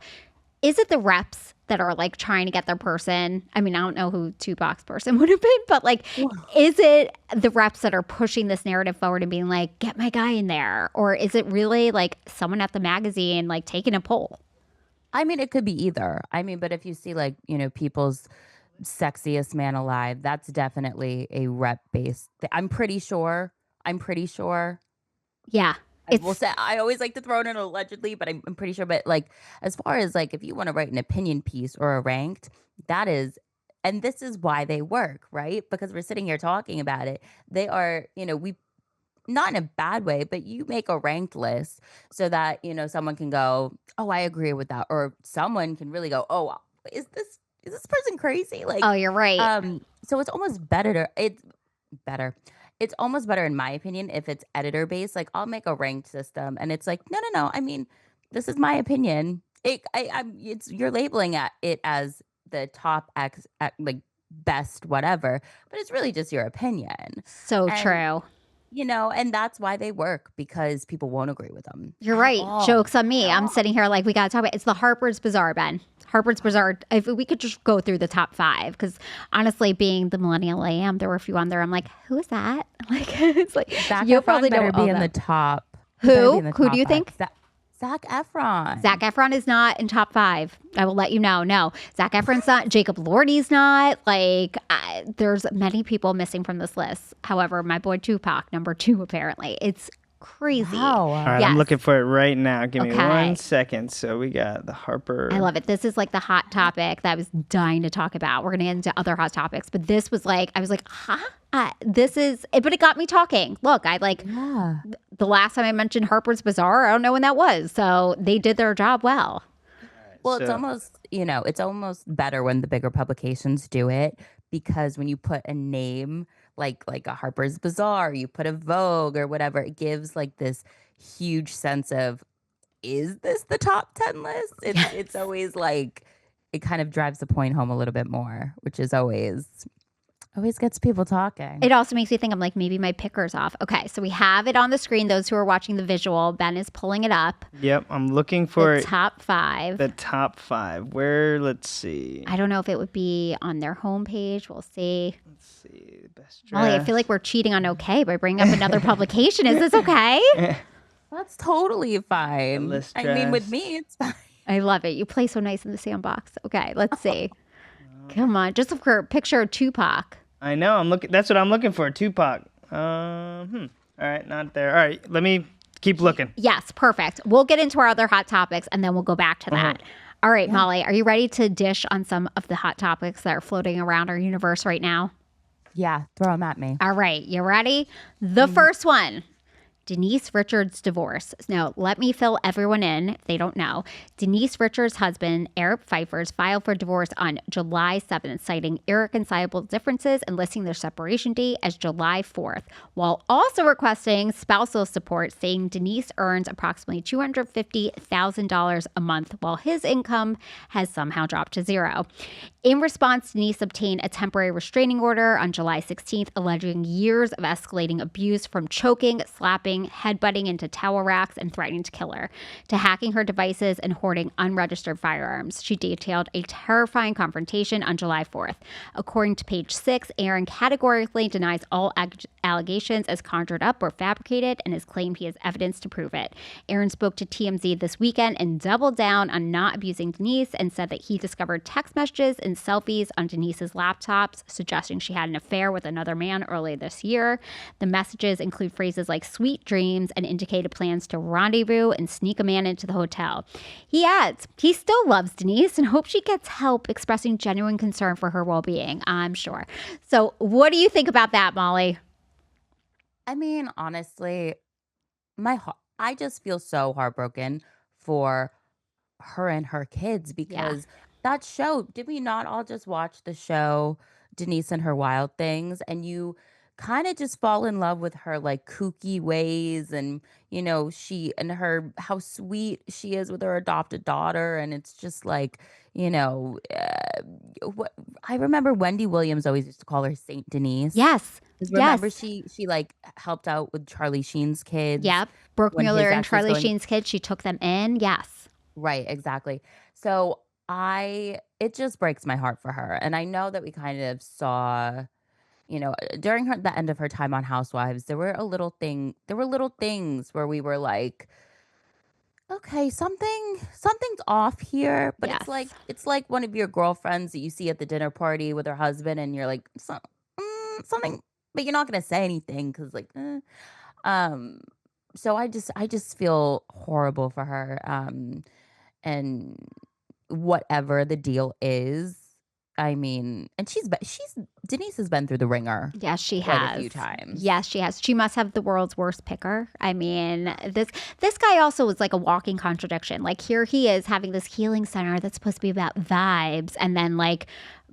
is it the reps that are like trying to get their person? I mean, I don't know who Tupac's person would have been, but like, is it the reps that are pushing this narrative forward and being like, get my guy in there? Or is it really like someone at the magazine like taking a poll? I mean, it could be either. I mean, but if you see like, people's sexiest man alive, that's definitely a rep based. I'm pretty sure. Yeah. I always like to throw in an allegedly, but I'm pretty sure. But like, as far as like, if you want to write an opinion piece or a ranked, that is, and this is why they work, right? Because we're sitting here talking about it. They are, we not in a bad way, but you make a ranked list so that, someone can go, oh, I agree with that. Or someone can really go, oh, is this person crazy? Like, Oh, you're right. So it's almost better. It's almost better in my opinion if it's editor based. Like I'll make a ranked system and it's like, no. I mean, this is my opinion. You're labeling it as the top like best whatever, but it's really just your opinion. So And true. and that's why they work, because people won't agree with them You're at right. all. Joke's on me. At I'm all. sitting here like we got to talk about it's the Harper's Bazaar, Ben. Harper's Bazaar. If we could just go through the top five, because honestly, being the millennial I am, there were a few on there. I'm like, who is that? Like, it's like Zac you'll Efron probably better know all be in them. the top. Who? Better be in the Who top do you five. think? Zac Efron. Zac Efron is not in top five. I will let you know. No, Zac Efron's not. Jacob Lordy's not. Like, there's many people missing from this list. However, my boy Tupac, number two, apparently. It's crazy. Wow. All right, Yes. I'm looking for it right now. Give me Okay. 1 second. So we got the Harper. I love it. This is like the hot topic that I was dying to talk about. We're going to get into other hot topics, but this was like, I was like, huh? But it got me talking. Look, Yeah. the last time I mentioned Harper's Bazaar, I don't know when that was. So they did their job well. Well, it's So- almost better when the bigger publications do it, because when you put a name like a Harper's Bazaar, you put a Vogue or whatever, it gives like this huge sense of, is this the top 10 list? It's always like, it kind of drives the point home a little bit more, which is always gets people talking. It also makes me think I'm like, maybe my picker's off. Okay, so we have it on the screen. Those who are watching the visual, Ben is pulling it up. Yep, I'm looking for The top five. the top five. Let's see. I don't know if it would be on their homepage. We'll see. Let's see. The best dress. Molly, I feel like we're cheating on okay by bringing up another publication. Is this okay? That's totally fine. list I mean, with dress. me, it's fine. I love it. You play so nice in the sandbox. Okay, let's see. Come on, just look for a picture of Tupac. I know. I'm looking. That's what I'm looking for. Tupac. All right, not there. All right, let me keep looking. Yes, perfect. We'll get into our other hot topics and then we'll go back to that. All right, Molly, are you ready to dish on some of the hot topics that are floating around our universe right now? Yeah, throw them at me. All right, you ready? The first one. Denise Richards' divorce. Now, let me fill everyone in if they don't know. Denise Richards' husband, Eric Pfeiffer's, filed for divorce on July 7th, citing irreconcilable differences and listing their separation date as July 4th, while also requesting spousal support, saying Denise earns approximately $250,000 a month, while his income has somehow dropped to zero. In response, Denise obtained a temporary restraining order on July 16th, alleging years of escalating abuse, from choking, slapping, headbutting into towel racks, and threatening to kill her, to hacking her devices and hoarding unregistered firearms. She detailed a terrifying confrontation on July 4th. According to page 6, Aaron categorically denies all allegations as conjured up or fabricated and has claimed he has evidence to prove it. Aaron spoke to TMZ this weekend and doubled down on not abusing Denise, and said that he discovered text messages and selfies on Denise's laptops suggesting she had an affair with another man earlier this year. The messages include phrases like sweet dreams and indicated plans to rendezvous and sneak a man into the hotel. He adds he still loves Denise and hopes she gets help, expressing genuine concern for her well-being, I'm sure. So what do you think about that, Molly? I mean, honestly, I just feel so heartbroken for her and her kids, because that show, did we not all just watch the show Denise and Her Wild Things? And you kind of just fall in love with her like kooky ways, and she and her, how sweet she is with her adopted daughter. And it's just like, what I remember Wendy Williams always used to call her Saint Denise. Yes. 'Cause remember Yes. she like helped out with Charlie Sheen's kids Yep. Brooke when his Mueller and ex was Charlie going. Sheen's kids, she took them in. Yes. Right, exactly. So it just breaks my heart for her. And I know that we kind of saw, during the end of her time on Housewives, there were little things where we were like, okay, something's off here. But it's Yes. like one of your girlfriends that you see at the dinner party with her husband, and you're like, something, but you're not gonna say anything because like, um. So I just feel horrible for her. And whatever the deal is, I mean, and she's Denise has been through the ringer Yes, she quite a has. few times. Yes, she has. She must have the world's worst picker. I mean, this guy also was like a walking contradiction. Like here he is having this healing center that's supposed to be about vibes, and then like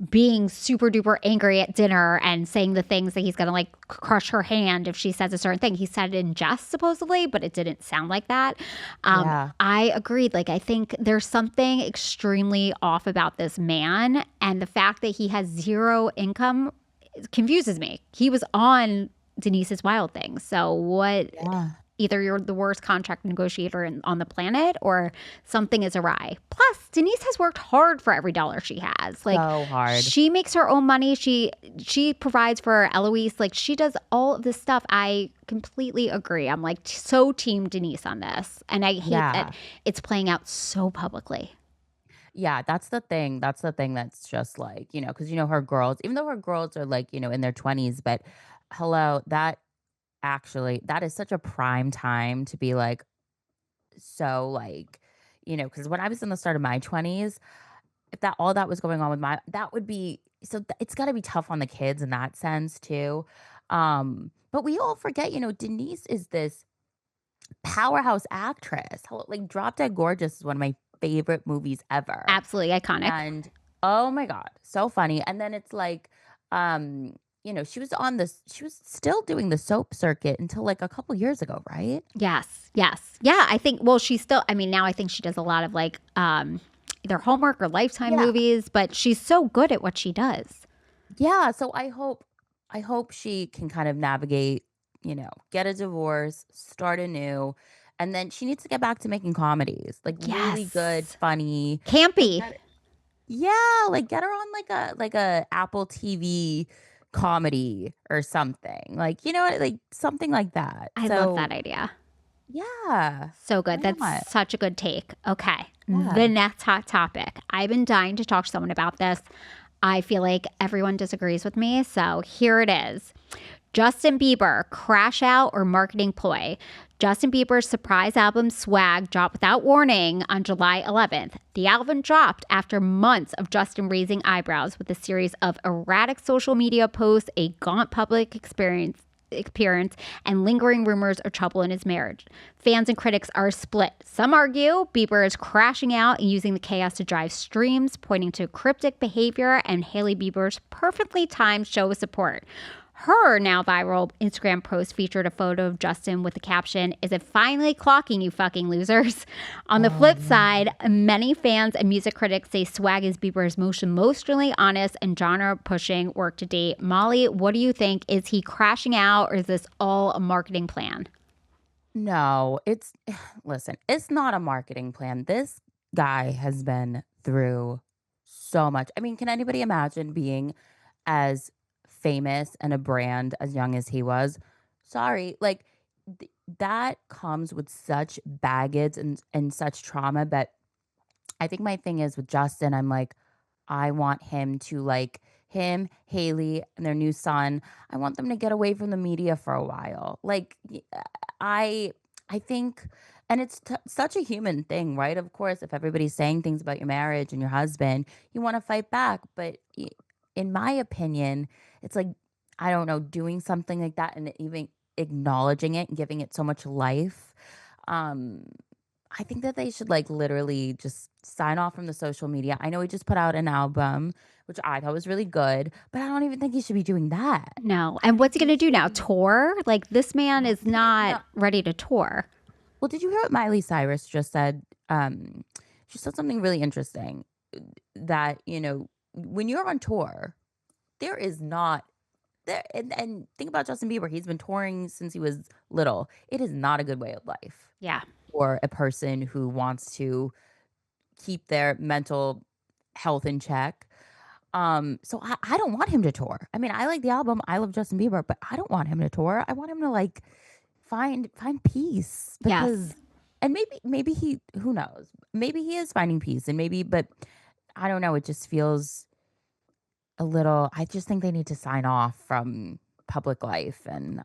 being super duper angry at dinner and saying the things that he's gonna like crush her hand if she says a certain thing. He said it in jest supposedly, but it didn't sound like that. Yeah. I agreed. Like I think there's something extremely off about this man, and the fact that he has zero income confuses me. He was on Denise's Wild Things. So what? Yeah. Either you're the worst contract negotiator on the planet, or something is awry. Plus, Denise has worked hard for every dollar she has. Like So hard. she makes her own money. She provides for Eloise. Like she does all of this stuff. I completely agree. I'm like so team Denise on this, and I hate Yeah. that it's playing out so publicly. Yeah, that's the thing. That's the thing that's just like, because her girls, even though her girls are like, in their 20s, but hello, that is such a prime time to be like, so like, because when I was in the start of my 20s, if that all that was going on with that would be it's got to be tough on the kids in that sense too. But we all forget, Denise is this powerhouse actress. Like Drop Dead Gorgeous is one of my favorite movies ever. Absolutely iconic. And oh my god, so funny. And then it's like, she was still doing the soap circuit until like a couple years ago, right? Yes. Yes. Yeah. I think, well, she's still, I mean, now I think she does a lot of like either Hallmark or Lifetime Yeah. movies, but she's so good at what she does. Yeah, so I hope she can kind of navigate, get a divorce, start anew, and then she needs to get back to making comedies, like really good, Yes. funny. Campy. Yeah, like get her on like a Apple TV comedy or something. Like, like something like that. I love that idea. Yeah. So good. Why That's not? such a good take. Okay. Yeah. The next hot topic. I've been dying to talk to someone about this. I feel like everyone disagrees with me. So here it is. Justin Bieber, crash out or marketing ploy. Justin Bieber's surprise album Swag dropped without warning on July 11th. The album dropped after months of Justin raising eyebrows with a series of erratic social media posts, a gaunt public appearance, and lingering rumors of trouble in his marriage. Fans and critics are split. Some argue Bieber is crashing out and using the chaos to drive streams, pointing to cryptic behavior and Hailey Bieber's perfectly timed show of support. Her now viral Instagram post featured a photo of Justin with the caption, "Is it finally clocking, you fucking losers?" On the flip side, many fans and music critics say Swag is Bieber's most emotionally honest and genre-pushing work to date. Molly, what do you think? Is he crashing out, or is this all a marketing plan? No, listen, it's not a marketing plan. This guy has been through so much. I mean, can anybody imagine being as famous and a brand as young as he was? Sorry, like that comes with such baggage and such trauma. But I think my thing is with Justin, I'm like, I want him to like him, Haley, and their new son. I want them to get away from the media for a while. Like, I, I think, and it's such a human thing, right? Of course, if everybody's saying things about your marriage and your husband, you want to fight back. But in my opinion, it's like, I don't know, doing something like that and even acknowledging it and giving it so much life. Um, I think that they should like literally just sign off from the social media. I know he just put out an album, which I thought was really good, but I don't even think he should be doing that. No. I And what's he think going he to do now? should. Tour? Like, this man is No. not ready to tour. Well, did you hear what Miley Cyrus just said? She said something really interesting that, when you're on tour, there is not there and think about Justin Bieber. He's been touring since he was little. It is not a good way of life Yeah. for a person who wants to keep their mental health in check. So I don't want him to tour. I mean, I like the album. I love Justin Bieber, but I don't want him to tour. I want him to like find peace Yes. and maybe he, who knows? Maybe he is finding peace and but I don't know, it just feels a little. I just think they need to sign off from public life and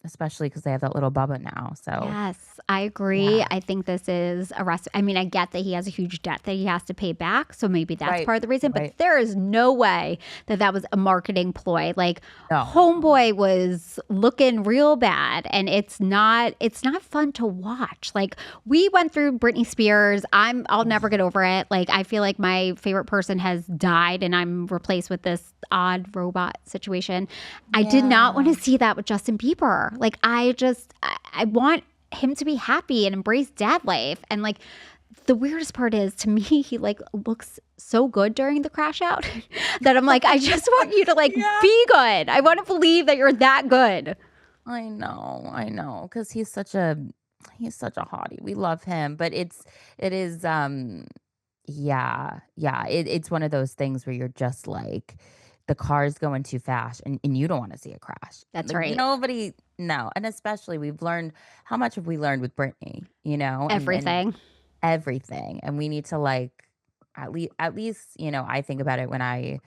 especially cuz they have that little Bubba now. So, Yes, I agree. yeah. I think this is a rest. I mean, I get that he has a huge debt that he has to pay back. So maybe that's Right. part of the reason. But Right. there is no way that that was a marketing ploy. Like, No. Homeboy was looking real bad, and it's not fun to watch. Like, we went through Britney Spears. I'll never get over it. Like, I feel like my favorite person has died, and I'm replaced with this odd robot situation. I did not want Yeah. to see that with Justin Bieber. Like, I want him to be happy and embrace dad life. And like, the weirdest part is, to me, he like looks so good during the crash out that I'm like, I just want you to like Yeah. be good. I want to believe that you're that good. I know, because he's such a hottie. We love him, but it is yeah. It's one of those things where you're just like the car's going too fast, and you don't want to see a crash. That's Like right. nobody, no, and especially we've learned how much have we learned with Britney, and Everything. everything, and we need to like at least I think about it when I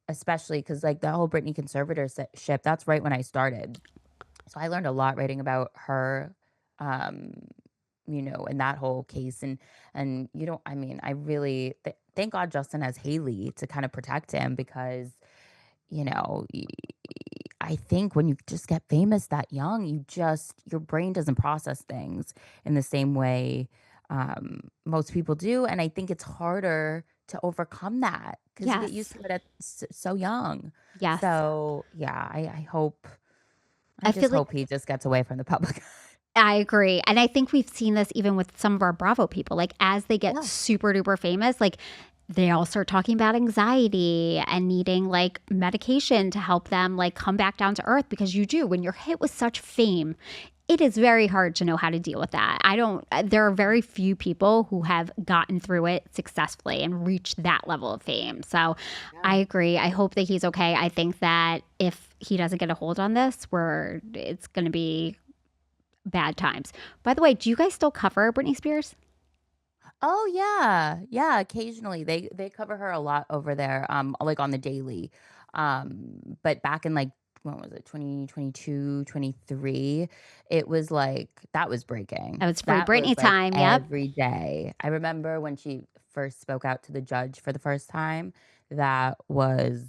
especially because like the whole Britney conservatorship, that's right when I started. So I learned a lot writing about her, um, in that whole case. And I mean, I really thank God Justin has Haley to kind of protect him because, you know, y- I think when you just get famous that young, your brain doesn't process things in the same way most people do. And I think it's harder to overcome that because you get used Yes. to it at so young. Yes. So yeah, I hope. I I feel just like hope he just gets away from the public. I agree. And I think we've seen this even with some of our Bravo people. Like, as they get Yeah. super duper famous, like, they all start talking about anxiety and needing like medication to help them like come back down to earth, because you do, when you're hit with such fame, it is very hard to know how to deal with that. There are very few people who have gotten through it successfully and reached that level of fame. So Yeah. I agree. I hope that he's okay. I think that if he doesn't get a hold on this, it's going to be bad times. By the way, do you guys still cover Britney Spears? Oh yeah. Yeah, occasionally they cover her a lot over there like on the daily. But back in like when was it? 2022, 23, it was like that was breaking. Oh, it's free That was Britney like time. Yep. every day. I remember when she first spoke out to the judge for the first time, that was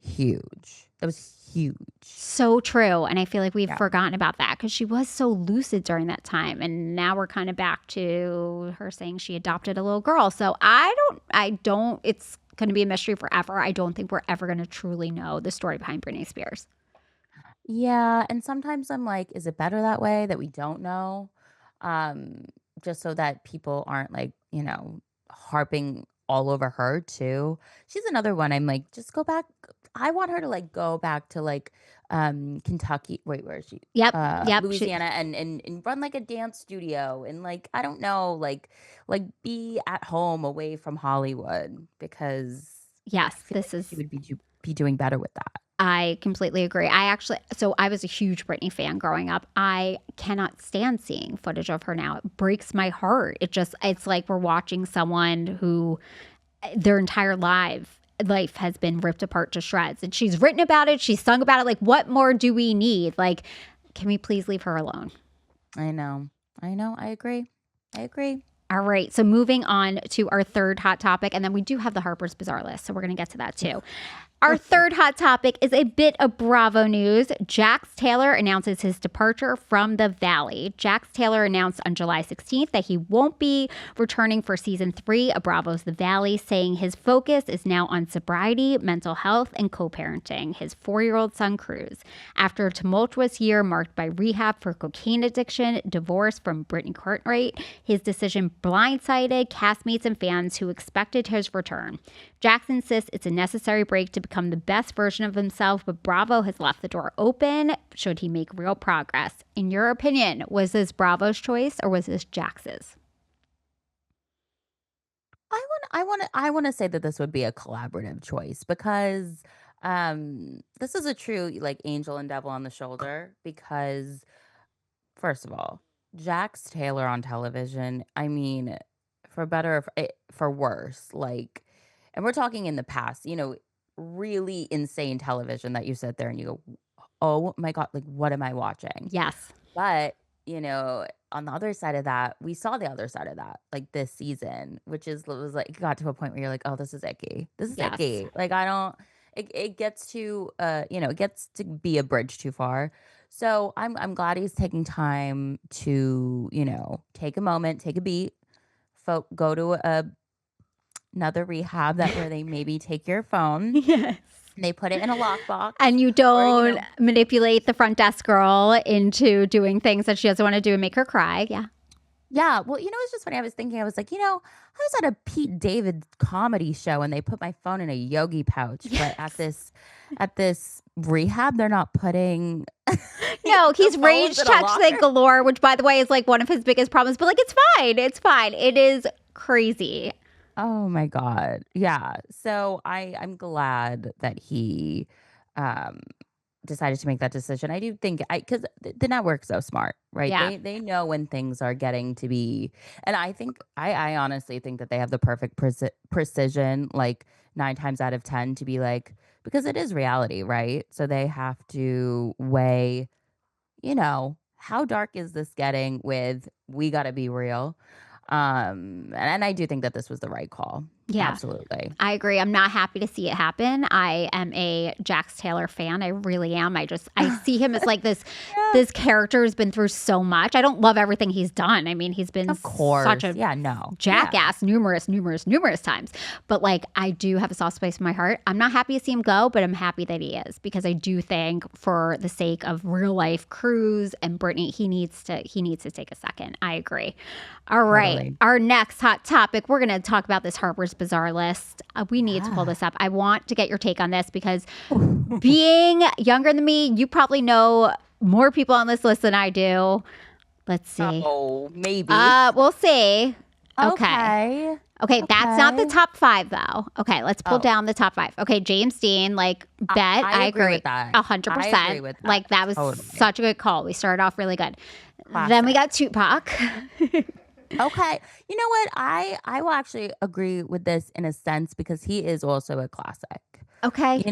huge. That was huge. So true. And I feel like we've Yeah. forgotten about that because she was so lucid during that time. And now we're kind of back to her saying she adopted a little girl. So it's going to be a mystery forever. I don't think we're ever going to truly know the story behind Britney Spears. Yeah, and sometimes I'm like, is it better that way that we don't know? Um, just so that people aren't like, harping all over her too. She's another one I'm like, just go back. I want her to like go back to like Kentucky. Wait, where is she? Yep. Yep. Louisiana and run like a dance studio and like I don't know, like be at home away from Hollywood because I Yes, feel like she would be doing better with that. I completely agree. So I was a huge Britney fan growing up. I cannot stand seeing footage of her now. It breaks my heart. It's like we're watching someone who their entire life has been ripped apart to shreds. And she's written about it. She's sung about it. Like, what more do we need? Like, can we please leave her alone? I know. I agree. All right. So moving on to our third hot topic. And then we do have the Harper's Bazaar list. So we're going to get to that too. Our third hot topic is a bit of Bravo news. Jax Taylor announces his departure from the Valley. Jax Taylor announced on July 16th that he won't be returning for season 3 of Bravo's The Valley, saying his focus is now on sobriety, mental health, and co-parenting his 4-year-old son, Cruz. After a tumultuous year marked by rehab for cocaine addiction, divorce from Brittany Cartwright, his decision blindsided castmates and fans who expected his return. Jax insists it's a necessary break to become the best version of himself, but Bravo has left the door open should he make real progress. In your opinion, was this Bravo's choice or was this Jax's? I want to say that this would be a collaborative choice because this is a true like angel and devil on the shoulder because first of all, Jax Taylor on television, I mean, for better or for worse, like, and we're talking in the past, really insane television that you sit there and you go, oh my God, like, what am I watching? Yes. But, on the other side of that, we saw the other side of that, like this season, which was like, it got to a point where you're like, oh, this is icky. This is Yes. icky. Like, I don't, it gets to, it gets to be a bridge too far. So I'm glad he's taking time to, take a moment, take a beat, go to another rehab where they maybe take your phone. Yes. They put it in a lockbox. And you don't manipulate the front desk girl into doing things that she doesn't want to do and make her cry. Yeah. Yeah. Well, it's just funny. I was thinking, I was like, I was at a Pete David comedy show and they put my phone in a yogi pouch. Yes. But at this rehab, they're not putting. No, he's phones rage in a texting locker. galore, which by the way is like one of his biggest problems. But like, it's fine. It's fine. It is crazy. Oh my God. Yeah. So I'm glad that he um decided to make that decision. I do think because the network's so smart, right? Yeah. They know when things are getting to be, and I think I honestly think that they have the perfect precision, like 9 times out of 10 to be like, because it is reality, right? So they have to weigh, how dark is this getting with we got to be real. And I do think that this was the right call. Yeah. Absolutely. I agree. I'm not happy to see it happen. I am a Jax Taylor fan. I really am. I see him as like this this character has been through so much. I don't love everything he's done. I mean, he's been Of course. such a jackass numerous times. But like, I do have a soft space in my heart. I'm not happy to see him go, but I'm happy that he is because I do think for the sake of real life Cruz and Brittany, he needs to take a second. I agree. All right. Totally. Our next hot topic, we're going to talk about this Harper's Bazaar list. We need to pull this up. I want to get your take on this because being younger than me, you probably know more people on this list than I do. Let's see. Oh, maybe. We'll see. Okay. Okay, that's not the top 5 though. Okay, let's pull down the top 5. Okay, James Dean, like bet I agree with that. 100%. I agree with that. Like that was Totally. such a good call. We started off really good. Classic. Then we got Tupac. Okay. You know what? I will actually agree with this in a sense because he is also a classic. Okay.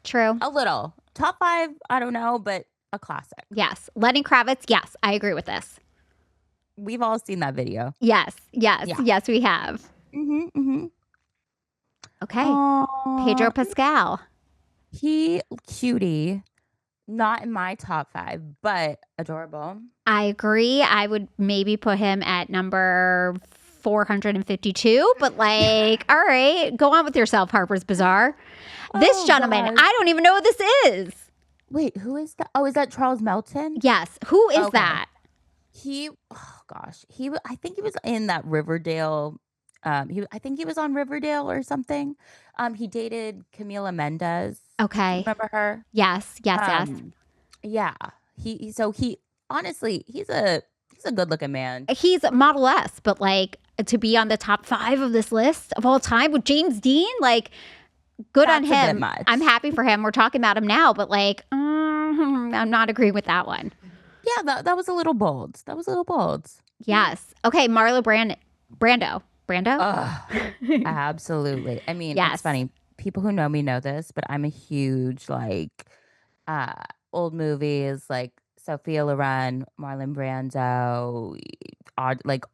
True. A little. Top 5, I don't know, but a classic. Yes. Lenny Kravitz. Yes, I agree with this. We've all seen that video. Yes, we have. Mm-hmm. Okay. Pedro Pascal. He cutie. Not in my top 5, but adorable. I agree. I would maybe put him at number 452, but like, all right, go on with yourself, Harper's Bazaar. This gentleman, gosh. I don't even know who this is. Wait, who is that? Oh, is that Charles Melton? Yes. Who is Okay. that? I think he was in that Riverdale. I think he was on Riverdale or something. He dated Camila Mendez. Okay. Remember her? Yes. Yeah. He honestly, he's a good looking man. He's Model S, but like to be on the top 5 of this list of all time with James Dean, like good That's on a bit him. much. I'm happy for him. We're talking about him now, but like, I'm not agreeing with that one. Yeah, that was a little bold. Yes. Okay. Marlo Brando. Absolutely. I mean, Yes. it's funny. People who know me know this, but I'm a huge old movies like Sophia Loren, Marlon Brando,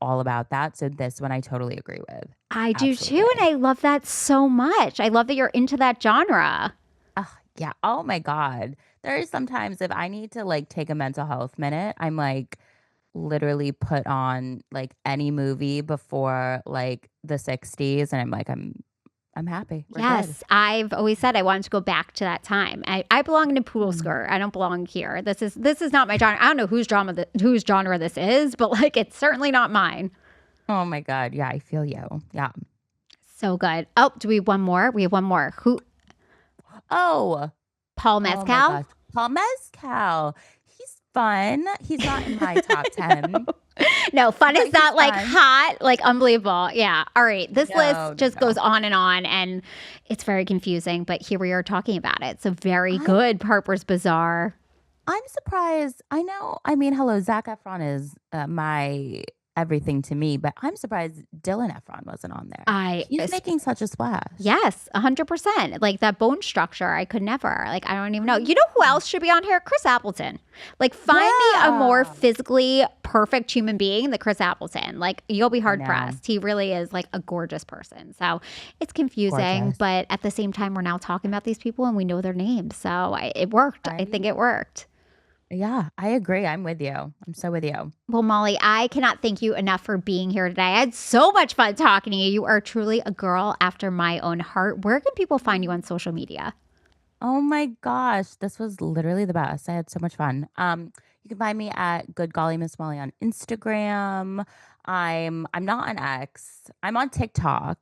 all about that. So this one I totally agree with. I do too, Absolutely. and I love that so much. I love that you're into that genre. Yeah. Oh my God. There are sometimes if I need to like take a mental health minute, I'm like literally put on like any movie before like the 60s and I'm happy. We're good. Yes, I've always said I wanted to go back to that time. I belong in a poodle skirt. I don't belong here. This is not my genre. I don't know whose genre this is, but like it's certainly not mine. Oh my God. Yeah, I feel you. Yeah. So good. Oh, do we have one more? We have one more. Who? Oh, Paul oh my Mezcal? gosh. Paul Mezcal. He's fun. He's not in my top 10. No, fun But is not he's like fun. hot, like unbelievable. Yeah. All right. This No, list just no. goes on, and it's very confusing, but here we are talking about it. So very I good. Harper's Bazaar. I'm surprised. I know. I mean, hello, Zac Efron is my everything to me, but I'm surprised Dylan Efron wasn't on there. He's making such a splash. Yes, 100%. Like that bone structure, I could never. Like, I don't even know. You know who else should be on here? Chris Appleton. Like, find me a more Yeah. physically perfect human being than Chris Appleton. Like, you'll be hard know. pressed. He really is like a gorgeous person. So it's confusing, Gorgeous. but at the same time, we're now talking about these people and we know their names. So it worked. I think it worked. Yeah, I agree. I'm with you. I'm so with you. Well, Molly, I cannot thank you enough for being here today. I had so much fun talking to you. You are truly a girl after my own heart. Where can people find you on social media? Oh my gosh, this was literally the best. I had so much fun. You can find me at Good Golly Miss Molly on Instagram. I'm not on X. I'm on TikTok.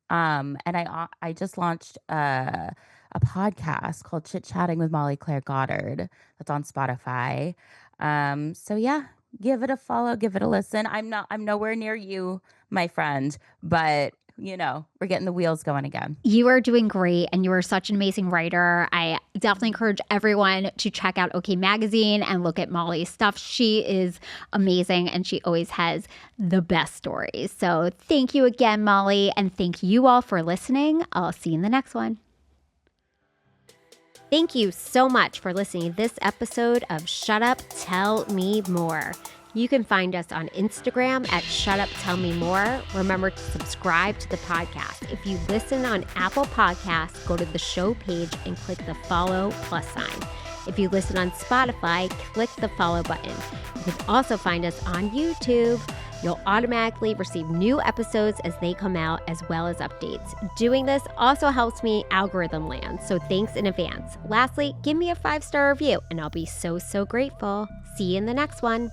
And I just launched a podcast called Chit-Chatting with Molly Claire Goddard. That's on Spotify. So yeah, give it a follow, give it a listen. I'm nowhere near you, my friend, but we're getting the wheels going again. You are doing great, and you are such an amazing writer. I definitely encourage everyone to check out OK Magazine and look at Molly's stuff. She is amazing, and she always has the best stories. So thank you again, Molly, and thank you all for listening. I'll see you in the next one. Thank you so much for listening to this episode of Shut Up, Tell Me More. You can find us on Instagram at Shut Up, Tell Me More. Remember to subscribe to the podcast. If you listen on Apple Podcasts, go to the show page and click the follow plus sign. If you listen on Spotify, click the follow button. You can also find us on YouTube. You'll automatically receive new episodes as they come out, as well as updates. Doing this also helps me algorithm land, so thanks in advance. Lastly, give me a 5-star review, and I'll be so grateful. See you in the next one.